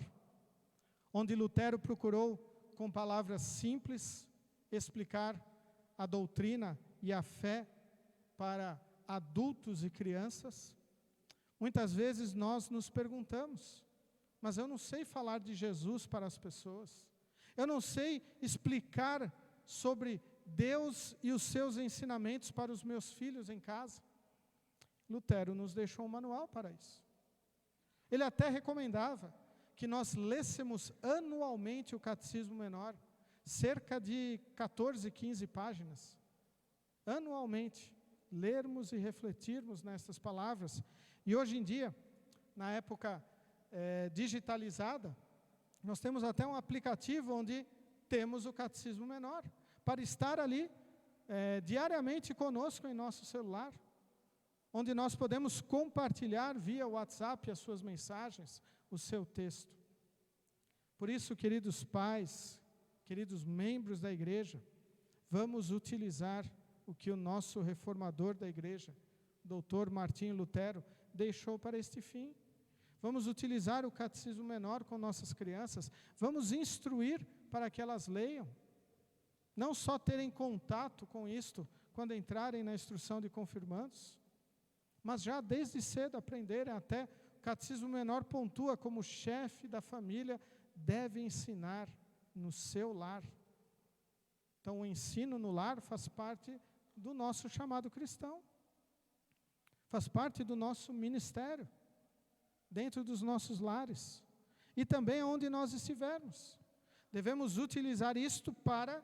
onde Lutero procurou, com palavras simples, explicar a doutrina e a fé para adultos e crianças? Muitas vezes nós nos perguntamos, mas eu não sei falar de Jesus para as pessoas, eu não sei explicar sobre Deus e os seus ensinamentos para os meus filhos em casa. Lutero nos deixou um manual para isso. Ele até recomendava que nós lêssemos anualmente o Catecismo Menor, cerca de 14, 15 páginas. Anualmente, lermos e refletirmos nessas palavras. E hoje em dia, na época digitalizada, nós temos até um aplicativo onde temos o Catecismo Menor, para estar ali diariamente conosco em nosso celular, onde nós podemos compartilhar via WhatsApp as suas mensagens, o seu texto. Por isso, queridos pais, queridos membros da igreja, vamos utilizar o que o nosso reformador da igreja, Dr. Martinho Lutero, deixou para este fim. Vamos utilizar o Catecismo Menor com nossas crianças, vamos instruir para que elas leiam, não só terem contato com isto quando entrarem na instrução de confirmandos, mas já desde cedo aprenderem. Até o Catecismo Menor pontua como o chefe da família deve ensinar no seu lar. Então o ensino no lar faz parte do nosso chamado cristão, faz parte do nosso ministério, dentro dos nossos lares, e também onde nós estivermos. Devemos utilizar isto para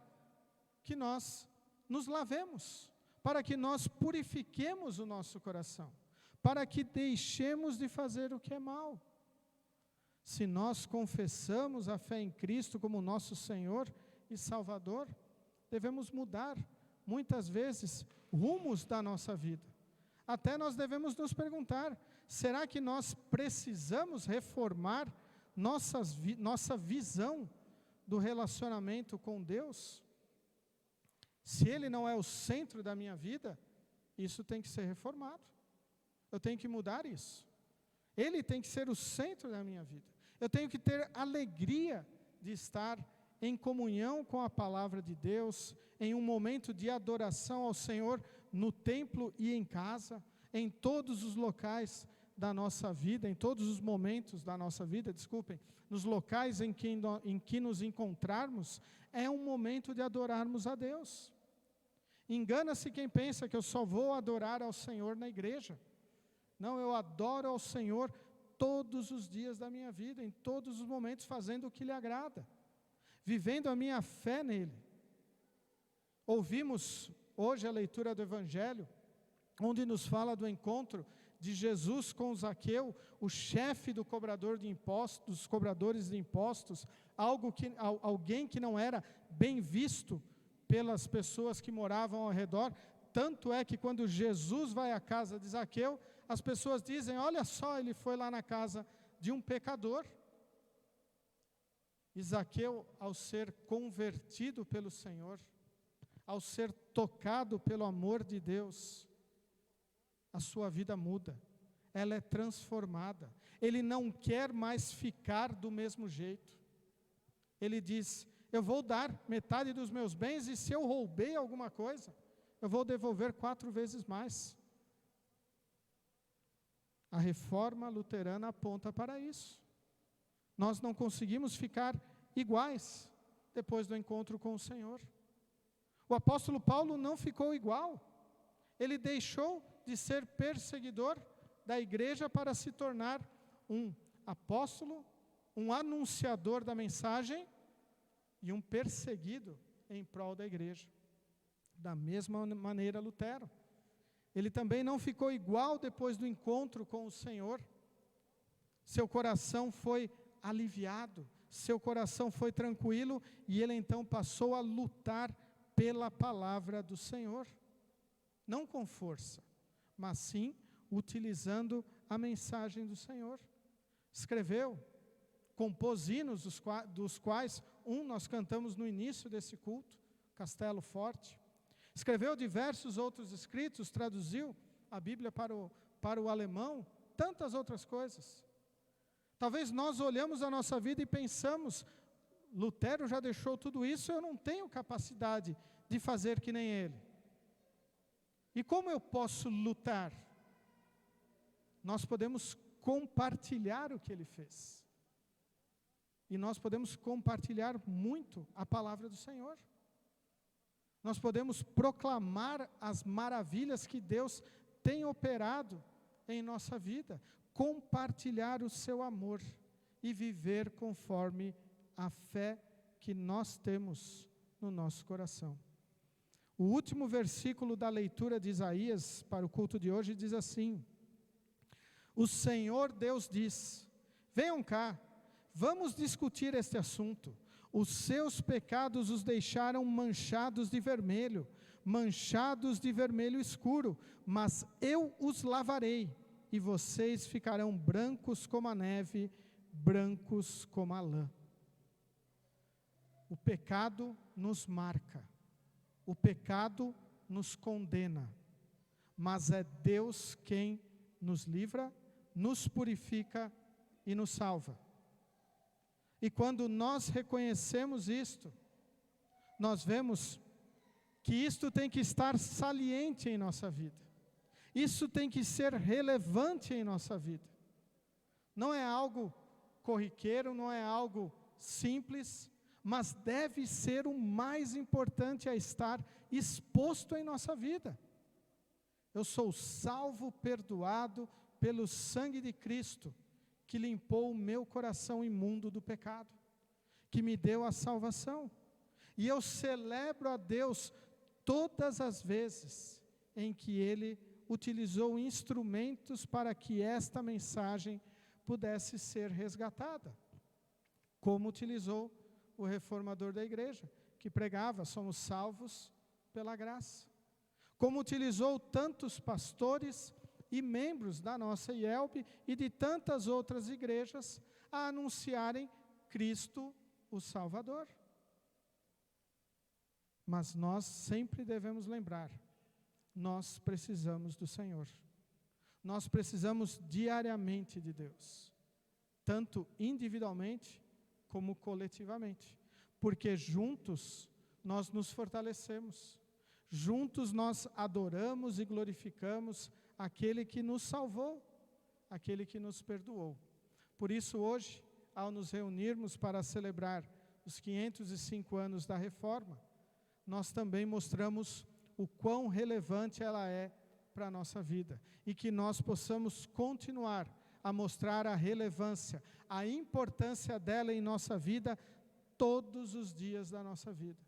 que nós nos lavemos, para que nós purifiquemos o nosso coração, para que deixemos de fazer o que é mal. Se nós confessamos a fé em Cristo como nosso Senhor e Salvador, devemos mudar, muitas vezes, rumos da nossa vida. Até nós devemos nos perguntar, Será que nós precisamos reformar nossa visão do relacionamento com Deus? Se Ele não é o centro da minha vida, isso tem que ser reformado. Eu tenho que mudar isso. Ele tem que ser o centro da minha vida. Eu tenho que ter alegria de estar em comunhão com a palavra de Deus, em um momento de adoração ao Senhor, no templo e em casa, em todos os locais da nossa vida, em todos os momentos da nossa vida, nos locais em que nos encontrarmos, é um momento de adorarmos a Deus. Engana-se quem pensa que eu só vou adorar ao Senhor na igreja. Não, eu adoro ao Senhor todos os dias da minha vida, em todos os momentos, fazendo o que lhe agrada, vivendo a minha fé nele. Ouvimos hoje a leitura do Evangelho, onde nos fala do encontro de Jesus com Zaqueu, o chefe dos cobradores de impostos, alguém que não era bem visto pelas pessoas que moravam ao redor. Tanto é que quando Jesus vai à casa de Zaqueu, as pessoas dizem: olha só, ele foi lá na casa de um pecador. E Zaqueu, ao ser convertido pelo Senhor, ao ser tocado pelo amor de Deus, a sua vida muda, ela é transformada. Ele não quer mais ficar do mesmo jeito. Ele diz: eu vou dar metade dos meus bens, e se eu roubei alguma coisa, eu vou devolver 4 vezes mais. A reforma luterana aponta para isso. Nós não conseguimos ficar iguais depois do encontro com o Senhor. O apóstolo Paulo não ficou igual. Ele deixou de ser perseguidor da igreja para se tornar um apóstolo, um anunciador da mensagem e um perseguido em prol da igreja. Da mesma maneira, Lutero. Ele também não ficou igual depois do encontro com o Senhor. Seu coração foi aliviado, seu coração foi tranquilo, e ele então passou a lutar pela palavra do Senhor. Não com força, mas sim utilizando a mensagem do Senhor. Escreveu, compôs hinos, dos quais nós cantamos no início desse culto, Castelo Forte. Escreveu diversos outros escritos, traduziu a Bíblia para o alemão, tantas outras coisas. Talvez nós olhamos a nossa vida e pensamos: Lutero já deixou tudo isso, eu não tenho capacidade de fazer que nem ele. E como eu posso lutar? Nós podemos compartilhar o que ele fez. E nós podemos compartilhar muito a palavra do Senhor. Nós podemos proclamar as maravilhas que Deus tem operado em nossa vida, compartilhar o seu amor e viver conforme a fé que nós temos no nosso coração. O último versículo da leitura de Isaías para o culto de hoje diz assim: o Senhor Deus diz: venham cá, vamos discutir este assunto. Os seus pecados os deixaram manchados de vermelho escuro, mas eu os lavarei, e vocês ficarão brancos como a neve, brancos como a lã. O pecado nos marca, o pecado nos condena, mas é Deus quem nos livra, nos purifica e nos salva. E quando nós reconhecemos isto, nós vemos que isto tem que estar saliente em nossa vida. Isso tem que ser relevante em nossa vida. Não é algo corriqueiro, não é algo simples, mas deve ser o mais importante a estar exposto em nossa vida. Eu sou salvo, perdoado pelo sangue de Cristo, que limpou o meu coração imundo do pecado, que me deu a salvação. E eu celebro a Deus todas as vezes em que Ele utilizou instrumentos para que esta mensagem pudesse ser resgatada, como utilizou o reformador da igreja, que pregava: somos salvos pela graça. Como utilizou tantos pastores e membros da nossa IELB e de tantas outras igrejas a anunciarem Cristo, o Salvador. Mas nós sempre devemos lembrar, nós precisamos do Senhor. Nós precisamos diariamente de Deus, tanto individualmente como coletivamente, porque juntos nós nos fortalecemos, juntos nós adoramos e glorificamos aquele que nos salvou, aquele que nos perdoou. Por isso hoje, ao nos reunirmos para celebrar os 505 anos da Reforma, nós também mostramos o quão relevante ela é para a nossa vida, e que nós possamos continuar a mostrar a relevância, a importância dela em nossa vida, todos os dias da nossa vida.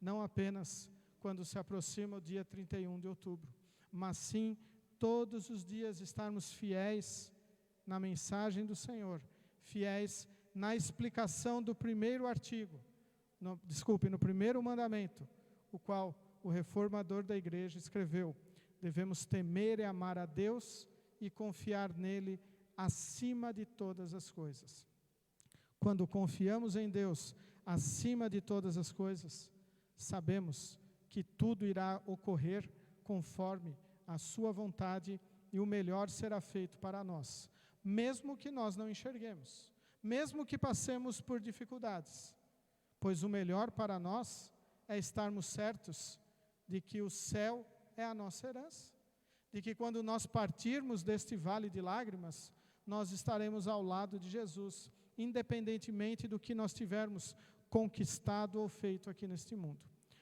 Não apenas quando se aproxima o dia 31 de outubro, mas sim todos os dias estarmos fiéis na mensagem do Senhor, fiéis na explicação do primeiro artigo, no primeiro mandamento, o qual o reformador da igreja escreveu: devemos temer e amar a Deus e confiar nele acima de todas as coisas. Quando confiamos em Deus acima de todas as coisas, sabemos que tudo irá ocorrer conforme a sua vontade e o melhor será feito para nós, mesmo que nós não enxerguemos, mesmo que passemos por dificuldades, pois o melhor para nós é estarmos certos de que o céu é a nossa herança, de que quando nós partirmos deste vale de lágrimas, nós estaremos ao lado de Jesus, independentemente do que nós tivermos conquistado ou feito aqui neste mundo.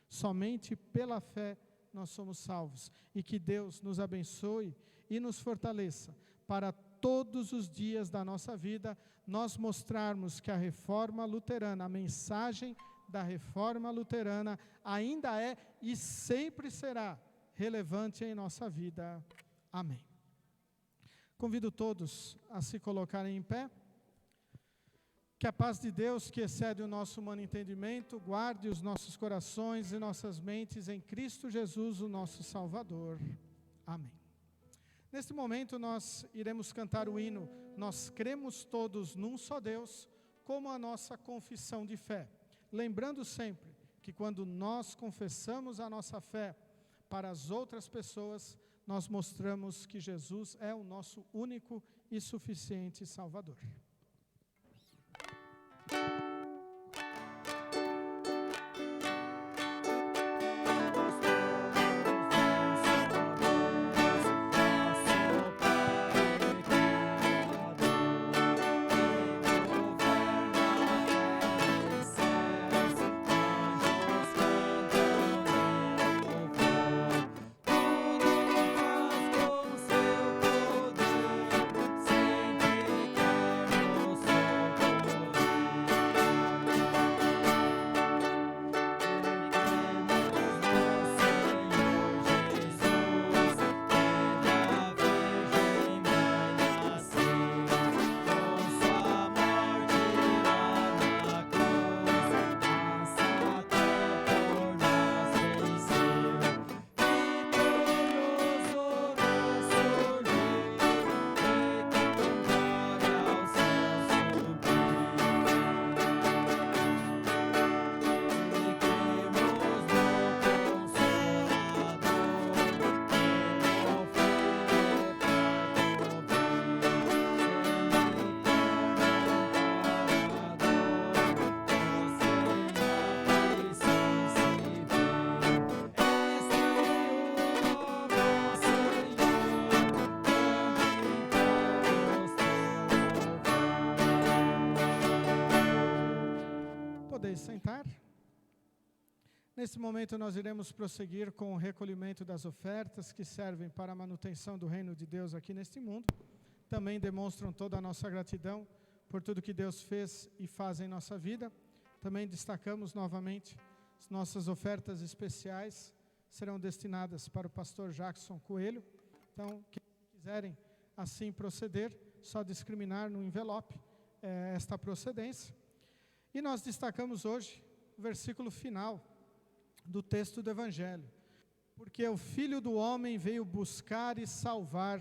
Somente pela fé nós somos salvos, e que Deus nos abençoe e nos fortaleça para todos os dias da nossa vida nós mostrarmos que a Reforma Luterana, a mensagem da Reforma Luterana ainda é e sempre será relevante em nossa vida. Amém. Convido todos a se colocarem em pé. Que a paz de Deus, que excede o nosso humano entendimento, guarde os nossos corações e nossas mentes em Cristo Jesus, o nosso Salvador. Amém. Neste momento nós iremos cantar o hino Nós Cremos Todos Num Só Deus, como a nossa confissão de fé. Lembrando sempre que quando nós confessamos a nossa fé para as outras pessoas, nós mostramos que Jesus é o nosso único e suficiente Salvador. Podeis sentar. Nesse momento nós iremos prosseguir com o recolhimento das ofertas que servem para a manutenção do reino de Deus aqui neste mundo. Também demonstram toda a nossa gratidão por tudo que Deus fez e faz em nossa vida. Também destacamos novamente as nossas ofertas especiais serão destinadas para o pastor Jackson Coelho. Então, quem quiserem assim proceder, só discriminar no envelope esta procedência. E nós destacamos hoje o versículo final do texto do Evangelho. Porque o Filho do Homem veio buscar e salvar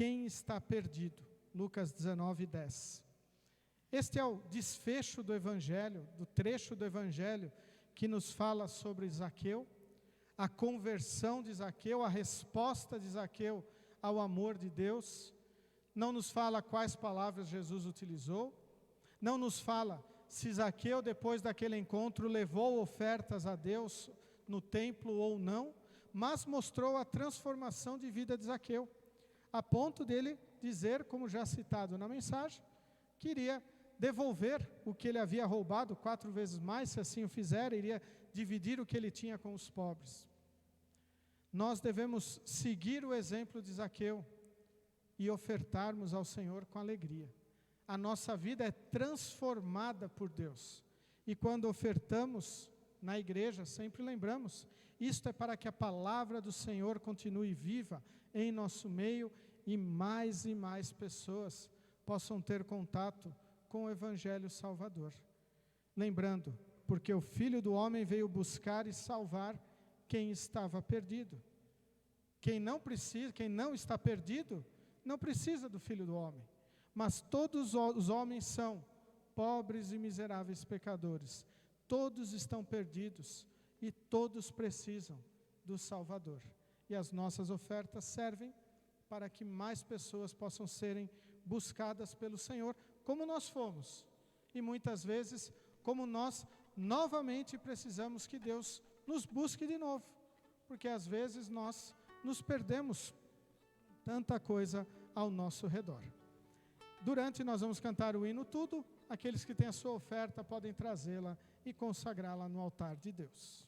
quem está perdido. Lucas 19:10. Este é o desfecho do Evangelho, do trecho do Evangelho que nos fala sobre Zaqueu, a conversão de Zaqueu, a resposta de Zaqueu ao amor de Deus. Não nos fala quais palavras Jesus utilizou, não nos fala se Zaqueu, depois daquele encontro, levou ofertas a Deus no templo ou não, mas mostrou a transformação de vida de Zaqueu, a ponto dele dizer, como já citado na mensagem, que iria devolver o que ele havia roubado 4 vezes mais, se assim o fizer, iria dividir o que ele tinha com os pobres. Nós devemos seguir o exemplo de Zaqueu e ofertarmos ao Senhor com alegria. A nossa vida é transformada por Deus. E quando ofertamos na igreja, sempre lembramos, isto é para que a palavra do Senhor continue viva em nosso meio e mais pessoas possam ter contato com o Evangelho Salvador. Lembrando, porque o Filho do Homem veio buscar e salvar quem estava perdido. Quem não está perdido, não precisa do Filho do Homem. Mas todos os homens são pobres e miseráveis pecadores. Todos estão perdidos e todos precisam do Salvador. E as nossas ofertas servem para que mais pessoas possam serem buscadas pelo Senhor, como nós fomos. E muitas vezes, como nós novamente precisamos que Deus nos busque de novo. Porque às vezes nós nos perdemos tanta coisa ao nosso redor. Durante nós vamos cantar o hino Tudo. Aqueles que têm a sua oferta podem trazê-la e consagrá-la no altar de Deus.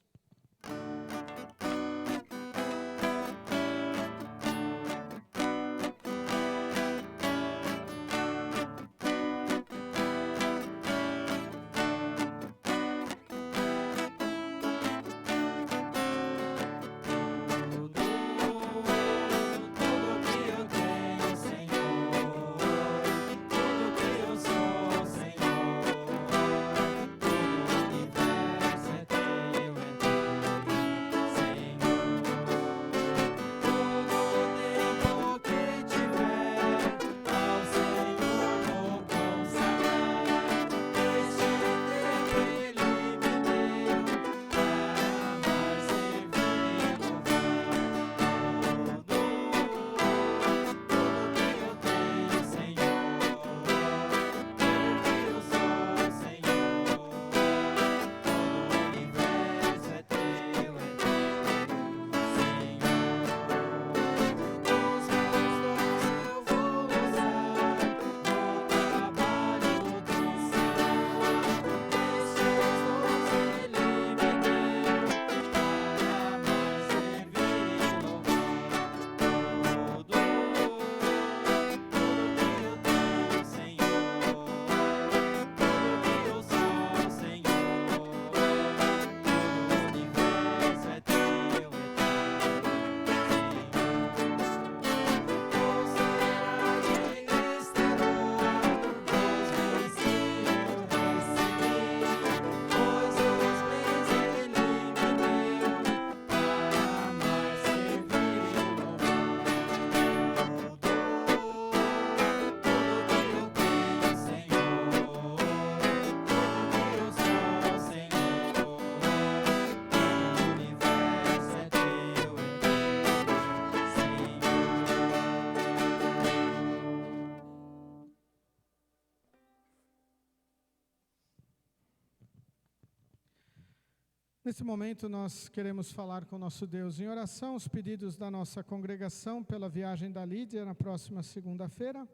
Nesse momento nós queremos falar com o nosso Deus em oração, os pedidos da nossa congregação pela viagem da Lídia na próxima segunda-feira,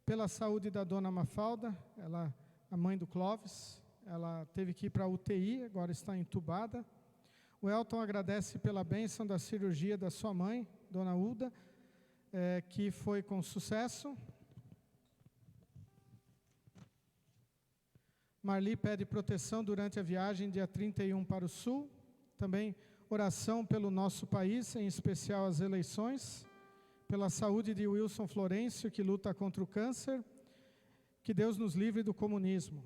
pela saúde da dona Mafalda, ela, a mãe do Clóvis, ela teve que ir para a UTI, agora está entubada. O Elton agradece pela bênção da cirurgia da sua mãe, dona Uda, que foi com sucesso. Marli pede proteção durante a viagem dia 31 para o Sul. Também oração pelo nosso país, em especial as eleições. Pela saúde de Wilson Florencio, que luta contra o câncer. Que Deus nos livre do comunismo.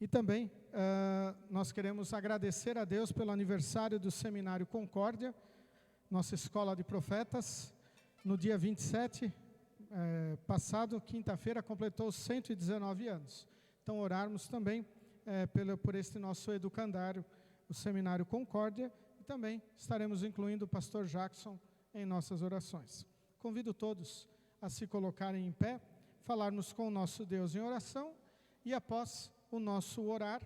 E também nós queremos agradecer a Deus pelo aniversário do Seminário Concórdia. nossa escola de profetas, no dia 27, passado, quinta-feira, completou 119 anos. Então, orarmos também por este nosso educandário, o Seminário Concórdia, e também estaremos incluindo o pastor Jackson em nossas orações. Convido todos a se colocarem em pé, falarmos com o nosso Deus em oração, e após o nosso orar,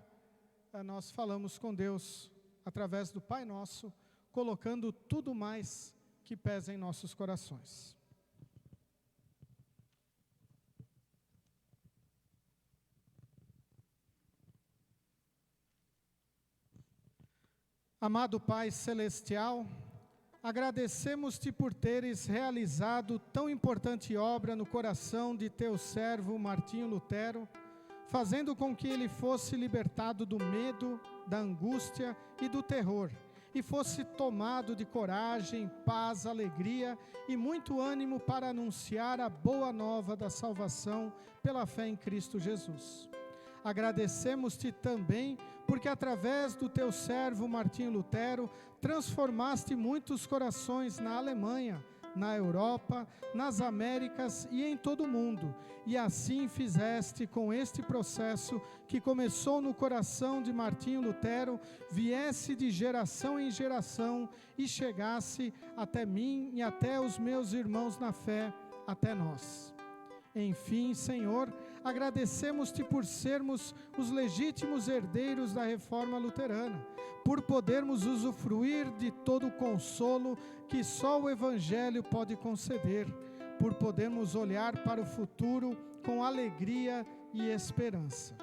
nós falamos com Deus através do Pai Nosso, colocando tudo mais que pesa em nossos corações. Amado Pai Celestial, agradecemos-te por teres realizado tão importante obra no coração de teu servo Martinho Lutero, fazendo com que ele fosse libertado do medo, da angústia e do terror, e fosse tomado de coragem, paz, alegria e muito ânimo para anunciar a boa nova da salvação pela fé em Cristo Jesus. Agradecemos-te também porque através do teu servo Martinho Lutero transformaste muitos corações na Alemanha, na Europa, nas Américas e em todo o mundo, e assim fizeste com este processo que começou no coração de Martinho Lutero, viesse de geração em geração e chegasse até mim e até os meus irmãos na fé, até nós. Enfim, Senhor, agradecemos-te por sermos os legítimos herdeiros da Reforma Luterana, por podermos usufruir de todo o consolo que só o Evangelho pode conceder, por podermos olhar para o futuro com alegria e esperança.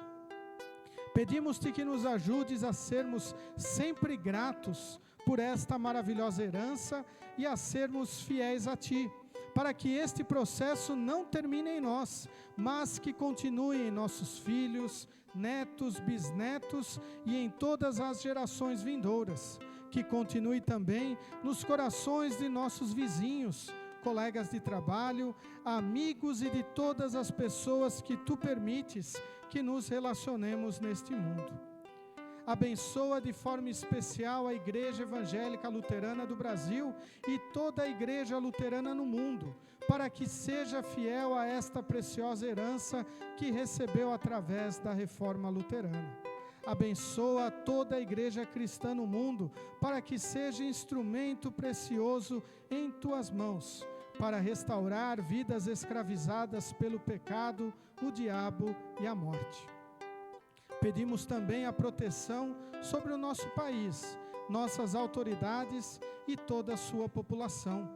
Pedimos-te que nos ajudes a sermos sempre gratos por esta maravilhosa herança e a sermos fiéis a Ti, para que este processo não termine em nós, mas que continue em nossos filhos, netos, bisnetos e em todas as gerações vindouras, que continue também nos corações de nossos vizinhos, colegas de trabalho, amigos e de todas as pessoas que Tu permites que nos relacionemos neste mundo. Abençoa de forma especial a Igreja Evangélica Luterana do Brasil e toda a Igreja Luterana no mundo, para que seja fiel a esta preciosa herança que recebeu através da Reforma Luterana. Abençoa toda a Igreja Cristã no mundo, para que seja instrumento precioso em Tuas mãos, para restaurar vidas escravizadas pelo pecado, o diabo e a morte. Pedimos também a proteção sobre o nosso país, nossas autoridades e toda a sua população.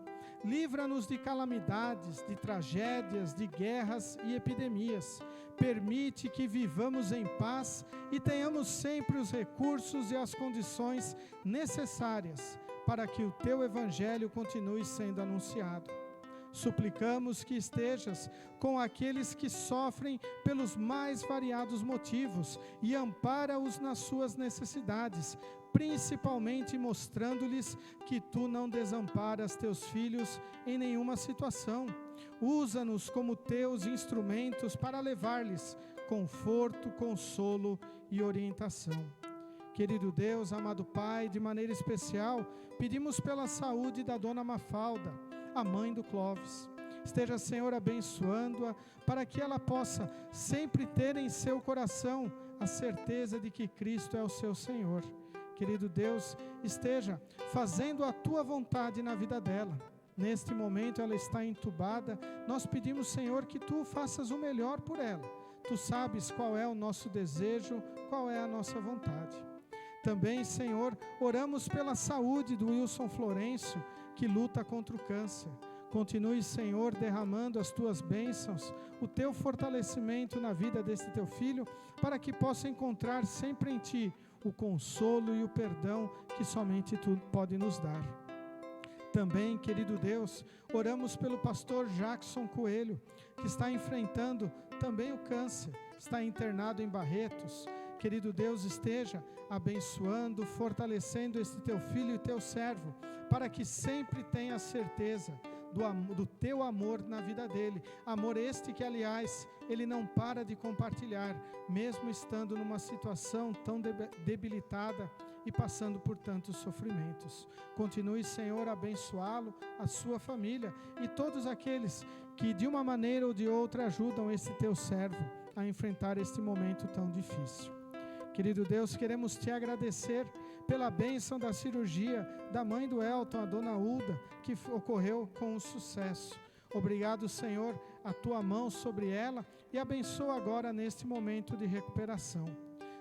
Livra-nos de calamidades, de tragédias, de guerras e epidemias. Permite que vivamos em paz e tenhamos sempre os recursos e as condições necessárias para que o Teu Evangelho continue sendo anunciado. Suplicamos que estejas com aqueles que sofrem pelos mais variados motivos e ampara-os nas suas necessidades, principalmente mostrando-lhes que Tu não desamparas Teus filhos em nenhuma situação. Usa-nos como Teus instrumentos para levar-lhes conforto, consolo e orientação. Querido Deus, amado Pai, de maneira especial, pedimos pela saúde da dona Mafalda, a mãe do Clóvis. Esteja, Senhor, abençoando-a, para que ela possa sempre ter em seu coração a certeza de que Cristo é o seu Senhor. Querido Deus, esteja fazendo a Tua vontade na vida dela. Neste momento ela está entubada. Nós pedimos, Senhor, que Tu faças o melhor por ela. Tu sabes qual é o nosso desejo, qual é a nossa vontade. Também, Senhor, oramos pela saúde do Wilson Florencio, que luta contra o câncer. Continue, Senhor, derramando as Tuas bênçãos, o Teu fortalecimento na vida deste Teu filho, para que possa encontrar sempre em Ti o consolo e o perdão que somente Tu pode nos dar. Também, querido Deus, oramos pelo pastor Jackson Coelho, que está enfrentando também o câncer, está internado em Barretos. Querido Deus, esteja abençoando, fortalecendo este Teu filho e Teu servo, para que sempre tenha certeza do Teu amor na vida dele. Amor este que, aliás, ele não para de compartilhar, mesmo estando numa situação tão debilitada e passando por tantos sofrimentos. Continue, Senhor, a abençoá-lo, a sua família e todos aqueles que de uma maneira ou de outra ajudam esse teu servo a enfrentar este momento tão difícil. Querido Deus, queremos te agradecer pela bênção da cirurgia da mãe do Elton, a dona Ulda, que ocorreu com sucesso. Obrigado, Senhor, a tua mão sobre ela e abençoa agora neste momento de recuperação.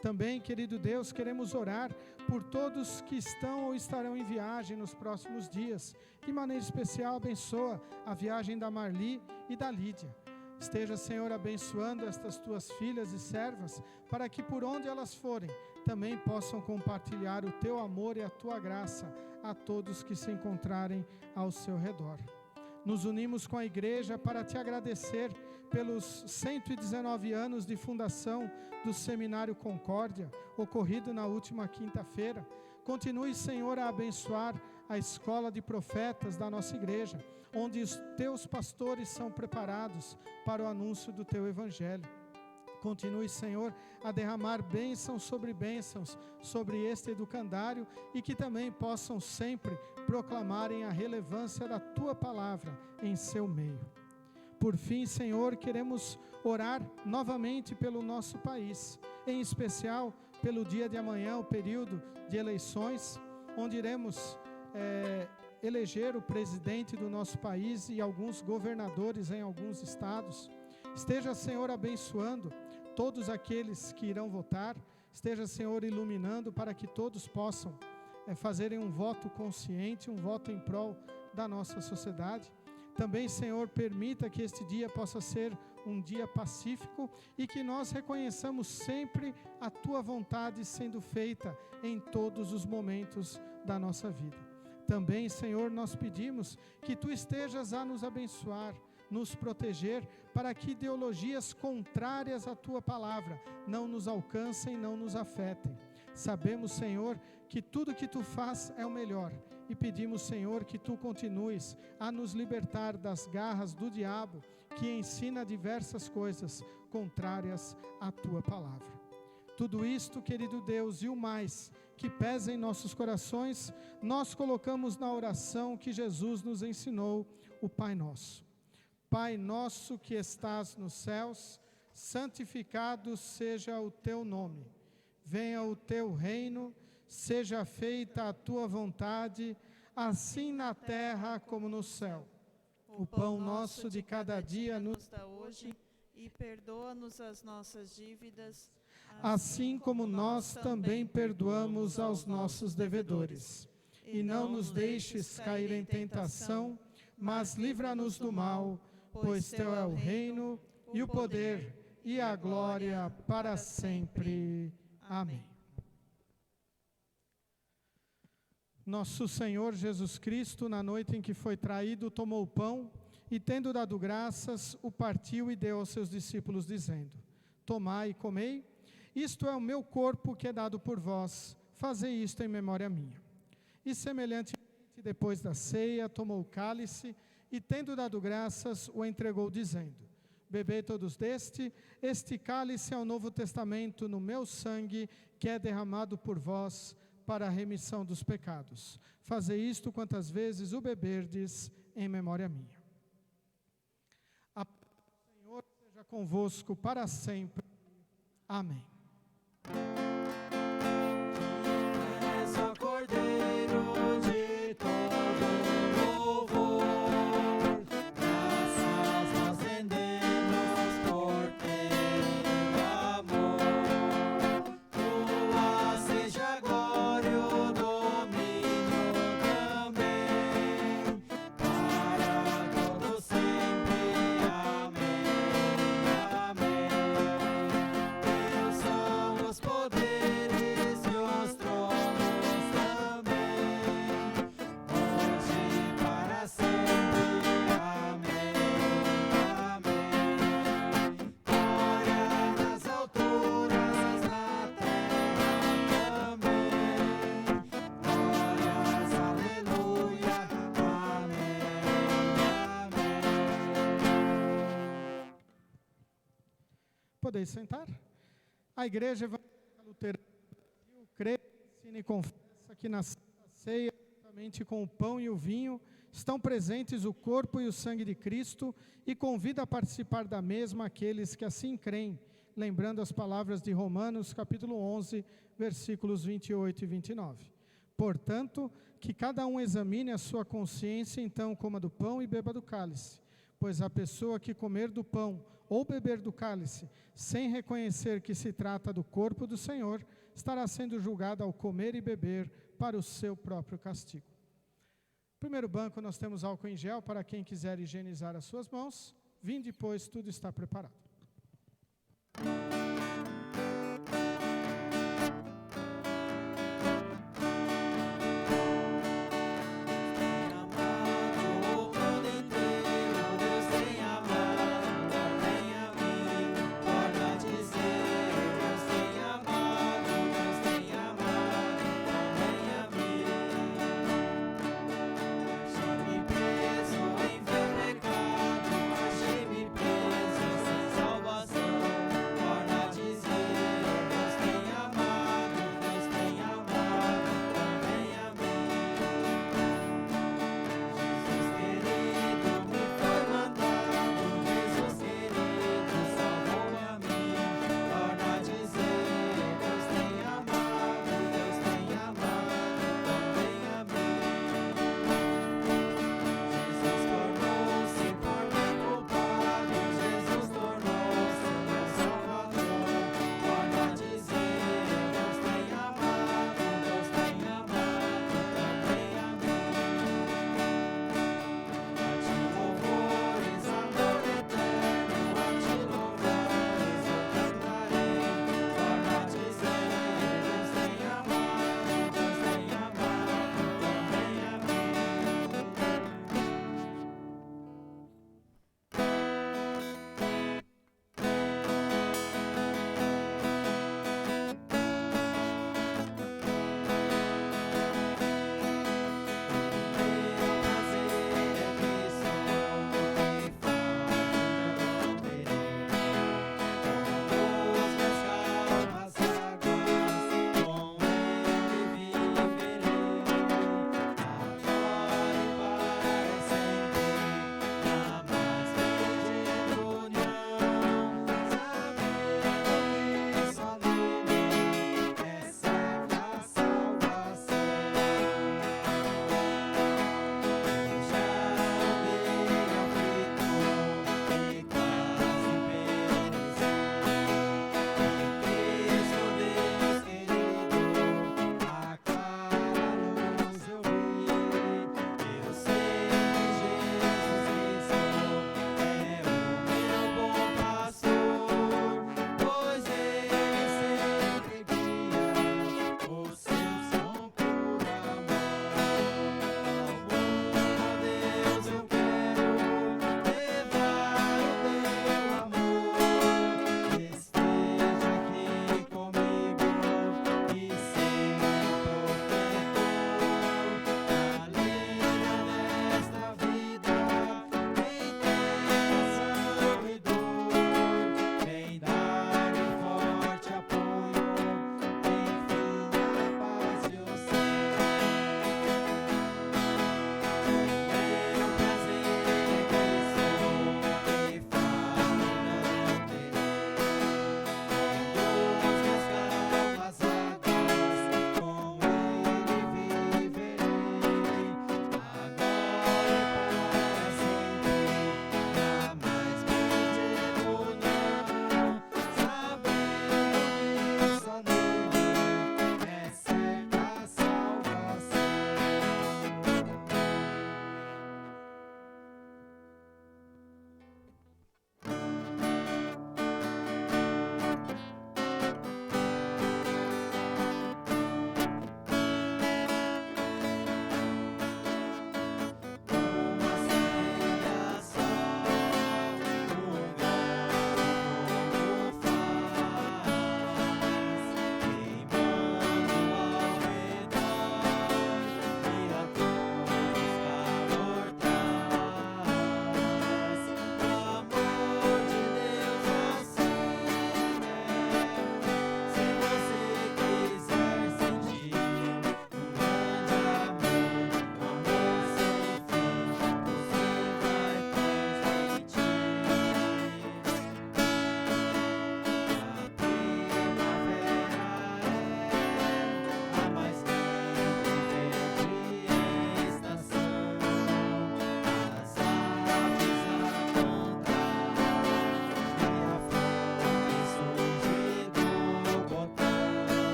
Também, querido Deus, queremos orar por todos que estão ou estarão em viagem nos próximos dias. De maneira especial, abençoa a viagem da Marli e da Lídia. Esteja, Senhor, abençoando estas tuas filhas e servas, para que por onde elas forem, também possam compartilhar o teu amor e a tua graça a todos que se encontrarem ao seu redor. Nos unimos com a igreja para te agradecer pelos 119 anos de fundação do Seminário Concórdia, ocorrido na última quinta-feira. Continue, Senhor, a abençoar a escola de profetas da nossa igreja, onde os teus pastores são preparados para o anúncio do teu evangelho. Continue, Senhor, a derramar bênçãos sobre este educandário e que também possam sempre proclamarem a relevância da tua palavra em seu meio. Por fim, Senhor, queremos orar novamente pelo nosso país, em especial pelo dia de amanhã, o período de eleições, onde iremos eleger o presidente do nosso país e alguns governadores em alguns estados. Esteja, Senhor, abençoando todos aqueles que irão votar. Esteja, Senhor, iluminando para que todos possam fazerem um voto consciente, um voto em prol da nossa sociedade. Também, Senhor, permita que este dia possa ser um dia pacífico e que nós reconheçamos sempre a tua vontade sendo feita em todos os momentos da nossa vida. Também, Senhor, nós pedimos que tu estejas a nos abençoar, nos proteger, para que ideologias contrárias à tua palavra não nos alcancem, não nos afetem. Sabemos, Senhor, que tudo que tu faz é o melhor e pedimos, Senhor, que tu continues a nos libertar das garras do diabo, que ensina diversas coisas contrárias à tua palavra. Tudo isto, querido Deus, e o mais que pesa em nossos corações, nós colocamos na oração que Jesus nos ensinou, o Pai Nosso. Pai nosso que estás nos céus, santificado seja o teu nome. Venha o teu reino, seja feita a tua vontade, assim na terra como no céu. O pão nosso de cada dia nos dá hoje, e perdoa-nos as nossas dívidas, assim como nós também perdoamos aos nossos devedores. E não nos deixes cair em tentação, mas livra-nos do mal, pois teu é o reino, e o poder, e a glória para sempre. Amém. Nosso Senhor Jesus Cristo, na noite em que foi traído, tomou o pão, e tendo dado graças, o partiu e deu aos seus discípulos, dizendo: Tomai e comei, isto é o meu corpo que é dado por vós, fazei isto em memória minha. E semelhantemente, depois da ceia, tomou o cálice, e tendo dado graças, o entregou, dizendo: Bebei todos deste, este cálice é o Novo Testamento no meu sangue, que é derramado por vós para a remissão dos pecados. Fazei isto quantas vezes o beberdes em memória minha. A paz do Senhor seja convosco para sempre. Amém. És o Cordeiro de todo louvor, graças nós rendemos por teu amor. Tua seja a glória e o domínio também, para todo sempre. Amém, amém. Teus são os poderes e os tronos também, hoje para sempre. Amém, amém. Glória nas alturas, na terra também. Glórias, aleluia. Amém, amém. Podeis sentar? A Igreja Evangélica Luterana do Brasil crê ensina e confessa que na Santa Ceia, juntamente com o pão e o vinho, estão presentes o corpo e o sangue de Cristo, e convida a participar da mesma aqueles que assim creem, lembrando as palavras de Romanos, capítulo 11, versículos 28 e 29. Portanto, que cada um examine a sua consciência, então coma do pão e beba do cálice. Pois a pessoa que comer do pão ou beber do cálice, sem reconhecer que se trata do corpo do Senhor, estará sendo julgada ao comer e beber para o seu próprio castigo. Primeiro banco, nós temos álcool em gel para quem quiser higienizar as suas mãos. Vinde, pois, tudo está preparado. Achei-me preso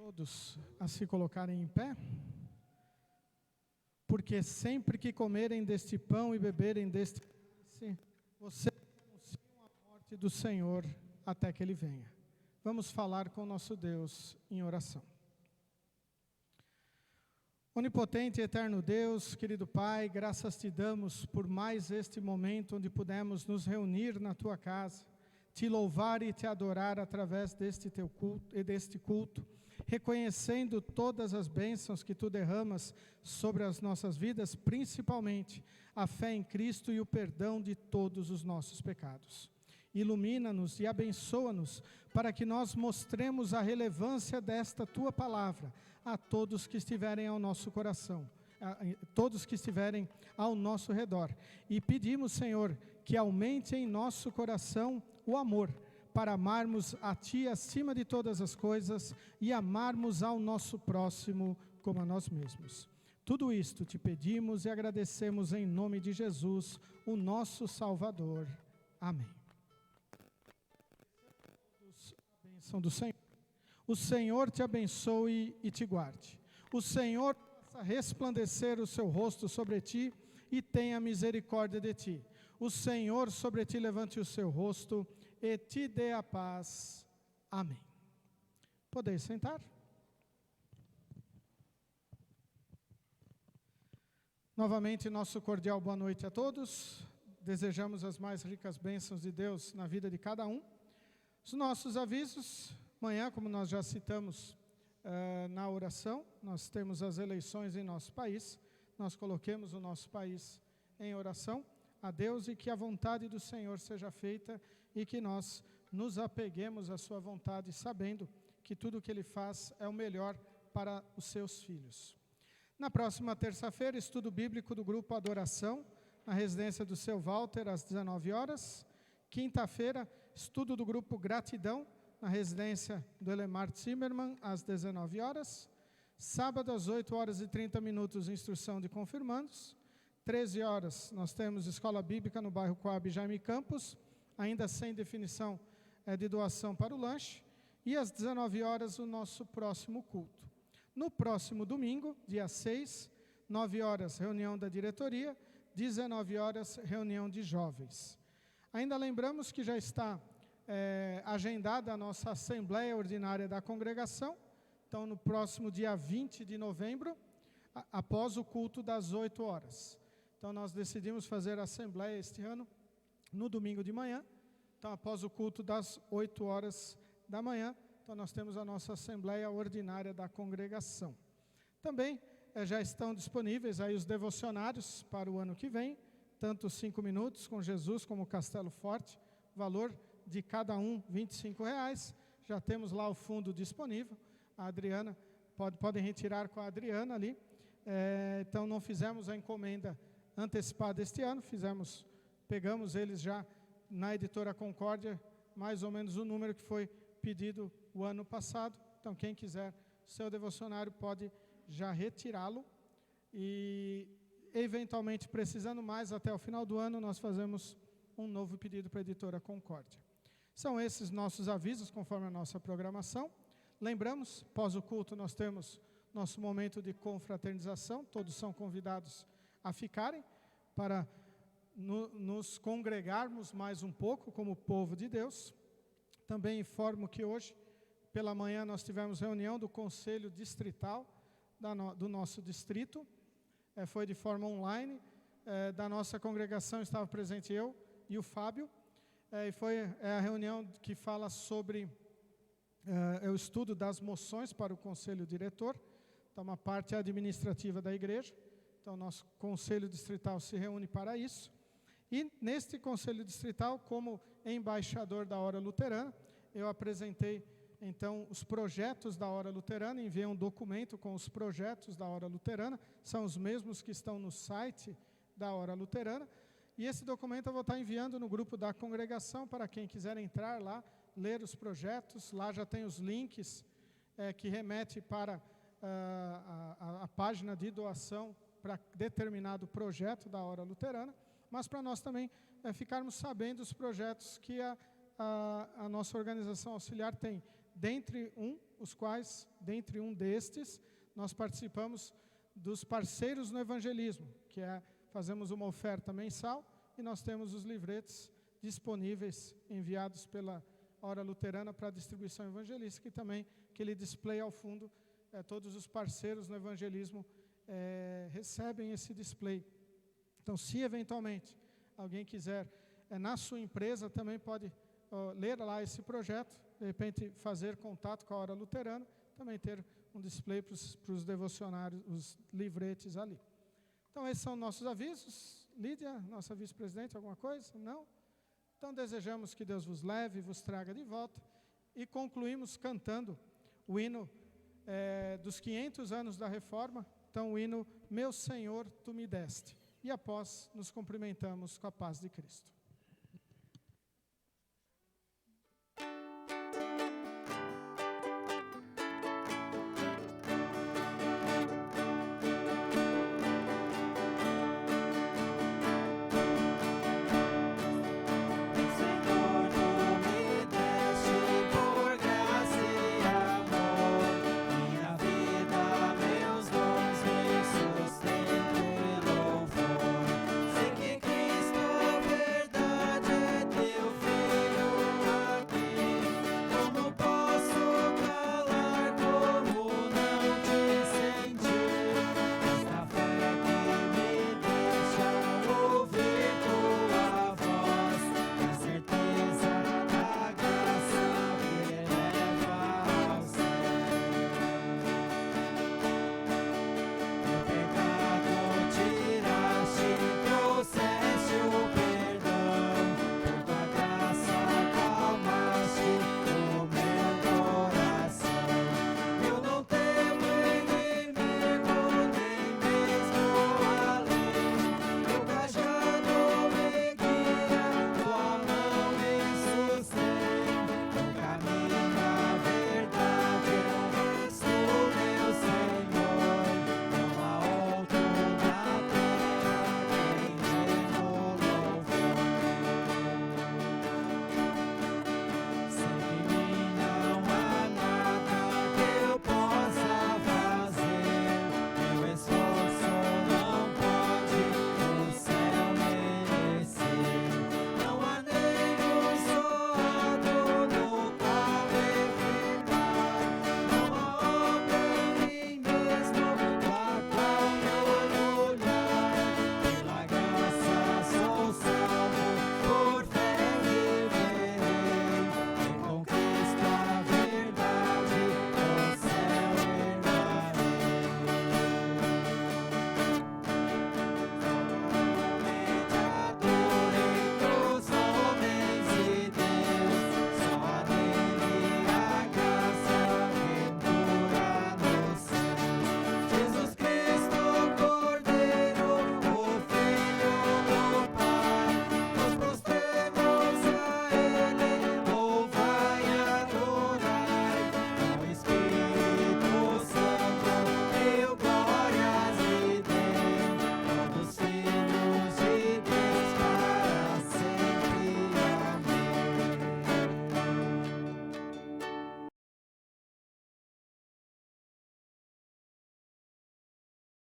Todos a se colocarem em pé, porque sempre que comerem deste pão e beberem deste cálice, vocês anunciam a morte do Senhor até que Ele venha. Vamos falar com nosso Deus em oração. Onipotente e eterno Deus, querido Pai, graças te damos por mais este momento onde pudemos nos reunir na Tua casa, te louvar e te adorar através deste Teu culto e deste culto, reconhecendo todas as bênçãos que Tu derramas sobre as nossas vidas, principalmente a fé em Cristo e o perdão de todos os nossos pecados. Ilumina-nos e abençoa-nos para que nós mostremos a relevância desta Tua palavra a todos que estiverem ao nosso coração, a todos que estiverem ao nosso redor. E pedimos, Senhor, que aumente em nosso coração o amor, para amarmos a Ti acima de todas as coisas e amarmos ao nosso próximo como a nós mesmos. Tudo isto te pedimos e agradecemos em nome de Jesus, o nosso Salvador. Amém. A bênção do Senhor. O Senhor te abençoe e te guarde. O Senhor faça resplandecer o seu rosto sobre ti e tenha misericórdia de ti. O Senhor sobre ti levante o seu rosto e te dê a paz. Amém. Podeis sentar. Novamente, nosso cordial boa noite a todos. Desejamos as mais ricas bênçãos de Deus na vida de cada um. Os nossos avisos, amanhã, como nós já citamos na oração, nós temos as eleições em nosso país. Nós coloquemos o nosso país em oração a Deus e que a vontade do Senhor seja feita e que nós nos apeguemos à sua vontade, sabendo que tudo o que Ele faz é o melhor para os seus filhos. Na próxima terça-feira, estudo bíblico do grupo Adoração, na residência do seu Walter, às 19 horas. Quinta-feira, estudo do grupo Gratidão, na residência do Elemar Zimmermann, às 19 horas. Sábado, às 8 horas e 30 minutos, instrução de confirmandos. 13 horas, nós temos Escola Bíblica no bairro Coab Jaime Campos, ainda sem definição de doação para o lanche. E às 19 horas, o nosso próximo culto. No próximo domingo, dia 6, 9 horas, reunião da diretoria, 19 horas, reunião de jovens. Ainda lembramos que já está agendada a nossa Assembleia Ordinária da Congregação, então no próximo dia 20 de novembro, após o culto das 8 horas. Então nós decidimos fazer a Assembleia este ano, no domingo de manhã, então após o culto das 8 horas da manhã, então nós temos a nossa Assembleia Ordinária da Congregação. Também já estão disponíveis aí os devocionários para o ano que vem, tanto 5 minutos com Jesus como Castelo Forte, valor de cada um R$25. Já temos lá o fundo disponível. A Adriana, podem retirar com a Adriana ali. Então não fizemos a encomenda antecipada este ano, pegamos eles já na editora Concórdia, mais ou menos o número que foi pedido o ano passado. Então quem quiser seu devocionário pode já retirá-lo e eventualmente precisando mais até o final do ano nós fazemos um novo pedido para a editora Concórdia. São esses nossos avisos conforme a nossa programação. Lembramos, após o culto nós temos nosso momento de confraternização, todos são convidados a ficarem para nos congregarmos mais um pouco como povo de Deus. Também informo que hoje, pela manhã, nós tivemos reunião do Conselho Distrital do nosso distrito, foi de forma online, da nossa congregação estava presente eu e o Fábio, e foi a reunião que fala sobre o estudo das moções para o Conselho Diretor, então uma parte administrativa da igreja, então nosso Conselho Distrital se reúne para isso, e neste Conselho Distrital, como embaixador da Hora Luterana, eu apresentei então os projetos da Hora Luterana, enviei um documento com os projetos da Hora Luterana, são os mesmos que estão no site da Hora Luterana, e esse documento eu vou estar enviando no grupo da congregação para quem quiser entrar lá, ler os projetos, lá já tem os links que remete para a página de doação para determinado projeto da Hora Luterana, mas para nós também ficarmos sabendo os projetos que a nossa organização auxiliar tem, dentre um destes, nós participamos dos parceiros no evangelismo, que fazemos uma oferta mensal, e nós temos os livretes disponíveis, enviados pela Hora Luterana para distribuição evangelística, e também aquele display ao fundo, todos os parceiros no evangelismo recebem esse display. Então, se eventualmente alguém quiser, na sua empresa, também pode ler lá esse projeto, de repente fazer contato com a Hora Luterana, também ter um display para os devocionários, os livretes ali. Então, esses são nossos avisos. Lídia, nossa vice-presidente, alguma coisa? Não? Então, desejamos que Deus vos leve e vos traga de volta. E concluímos cantando o hino dos 500 anos da Reforma. Então, o hino Meu Senhor, Tu me deste. E após, nos cumprimentamos com a paz de Cristo.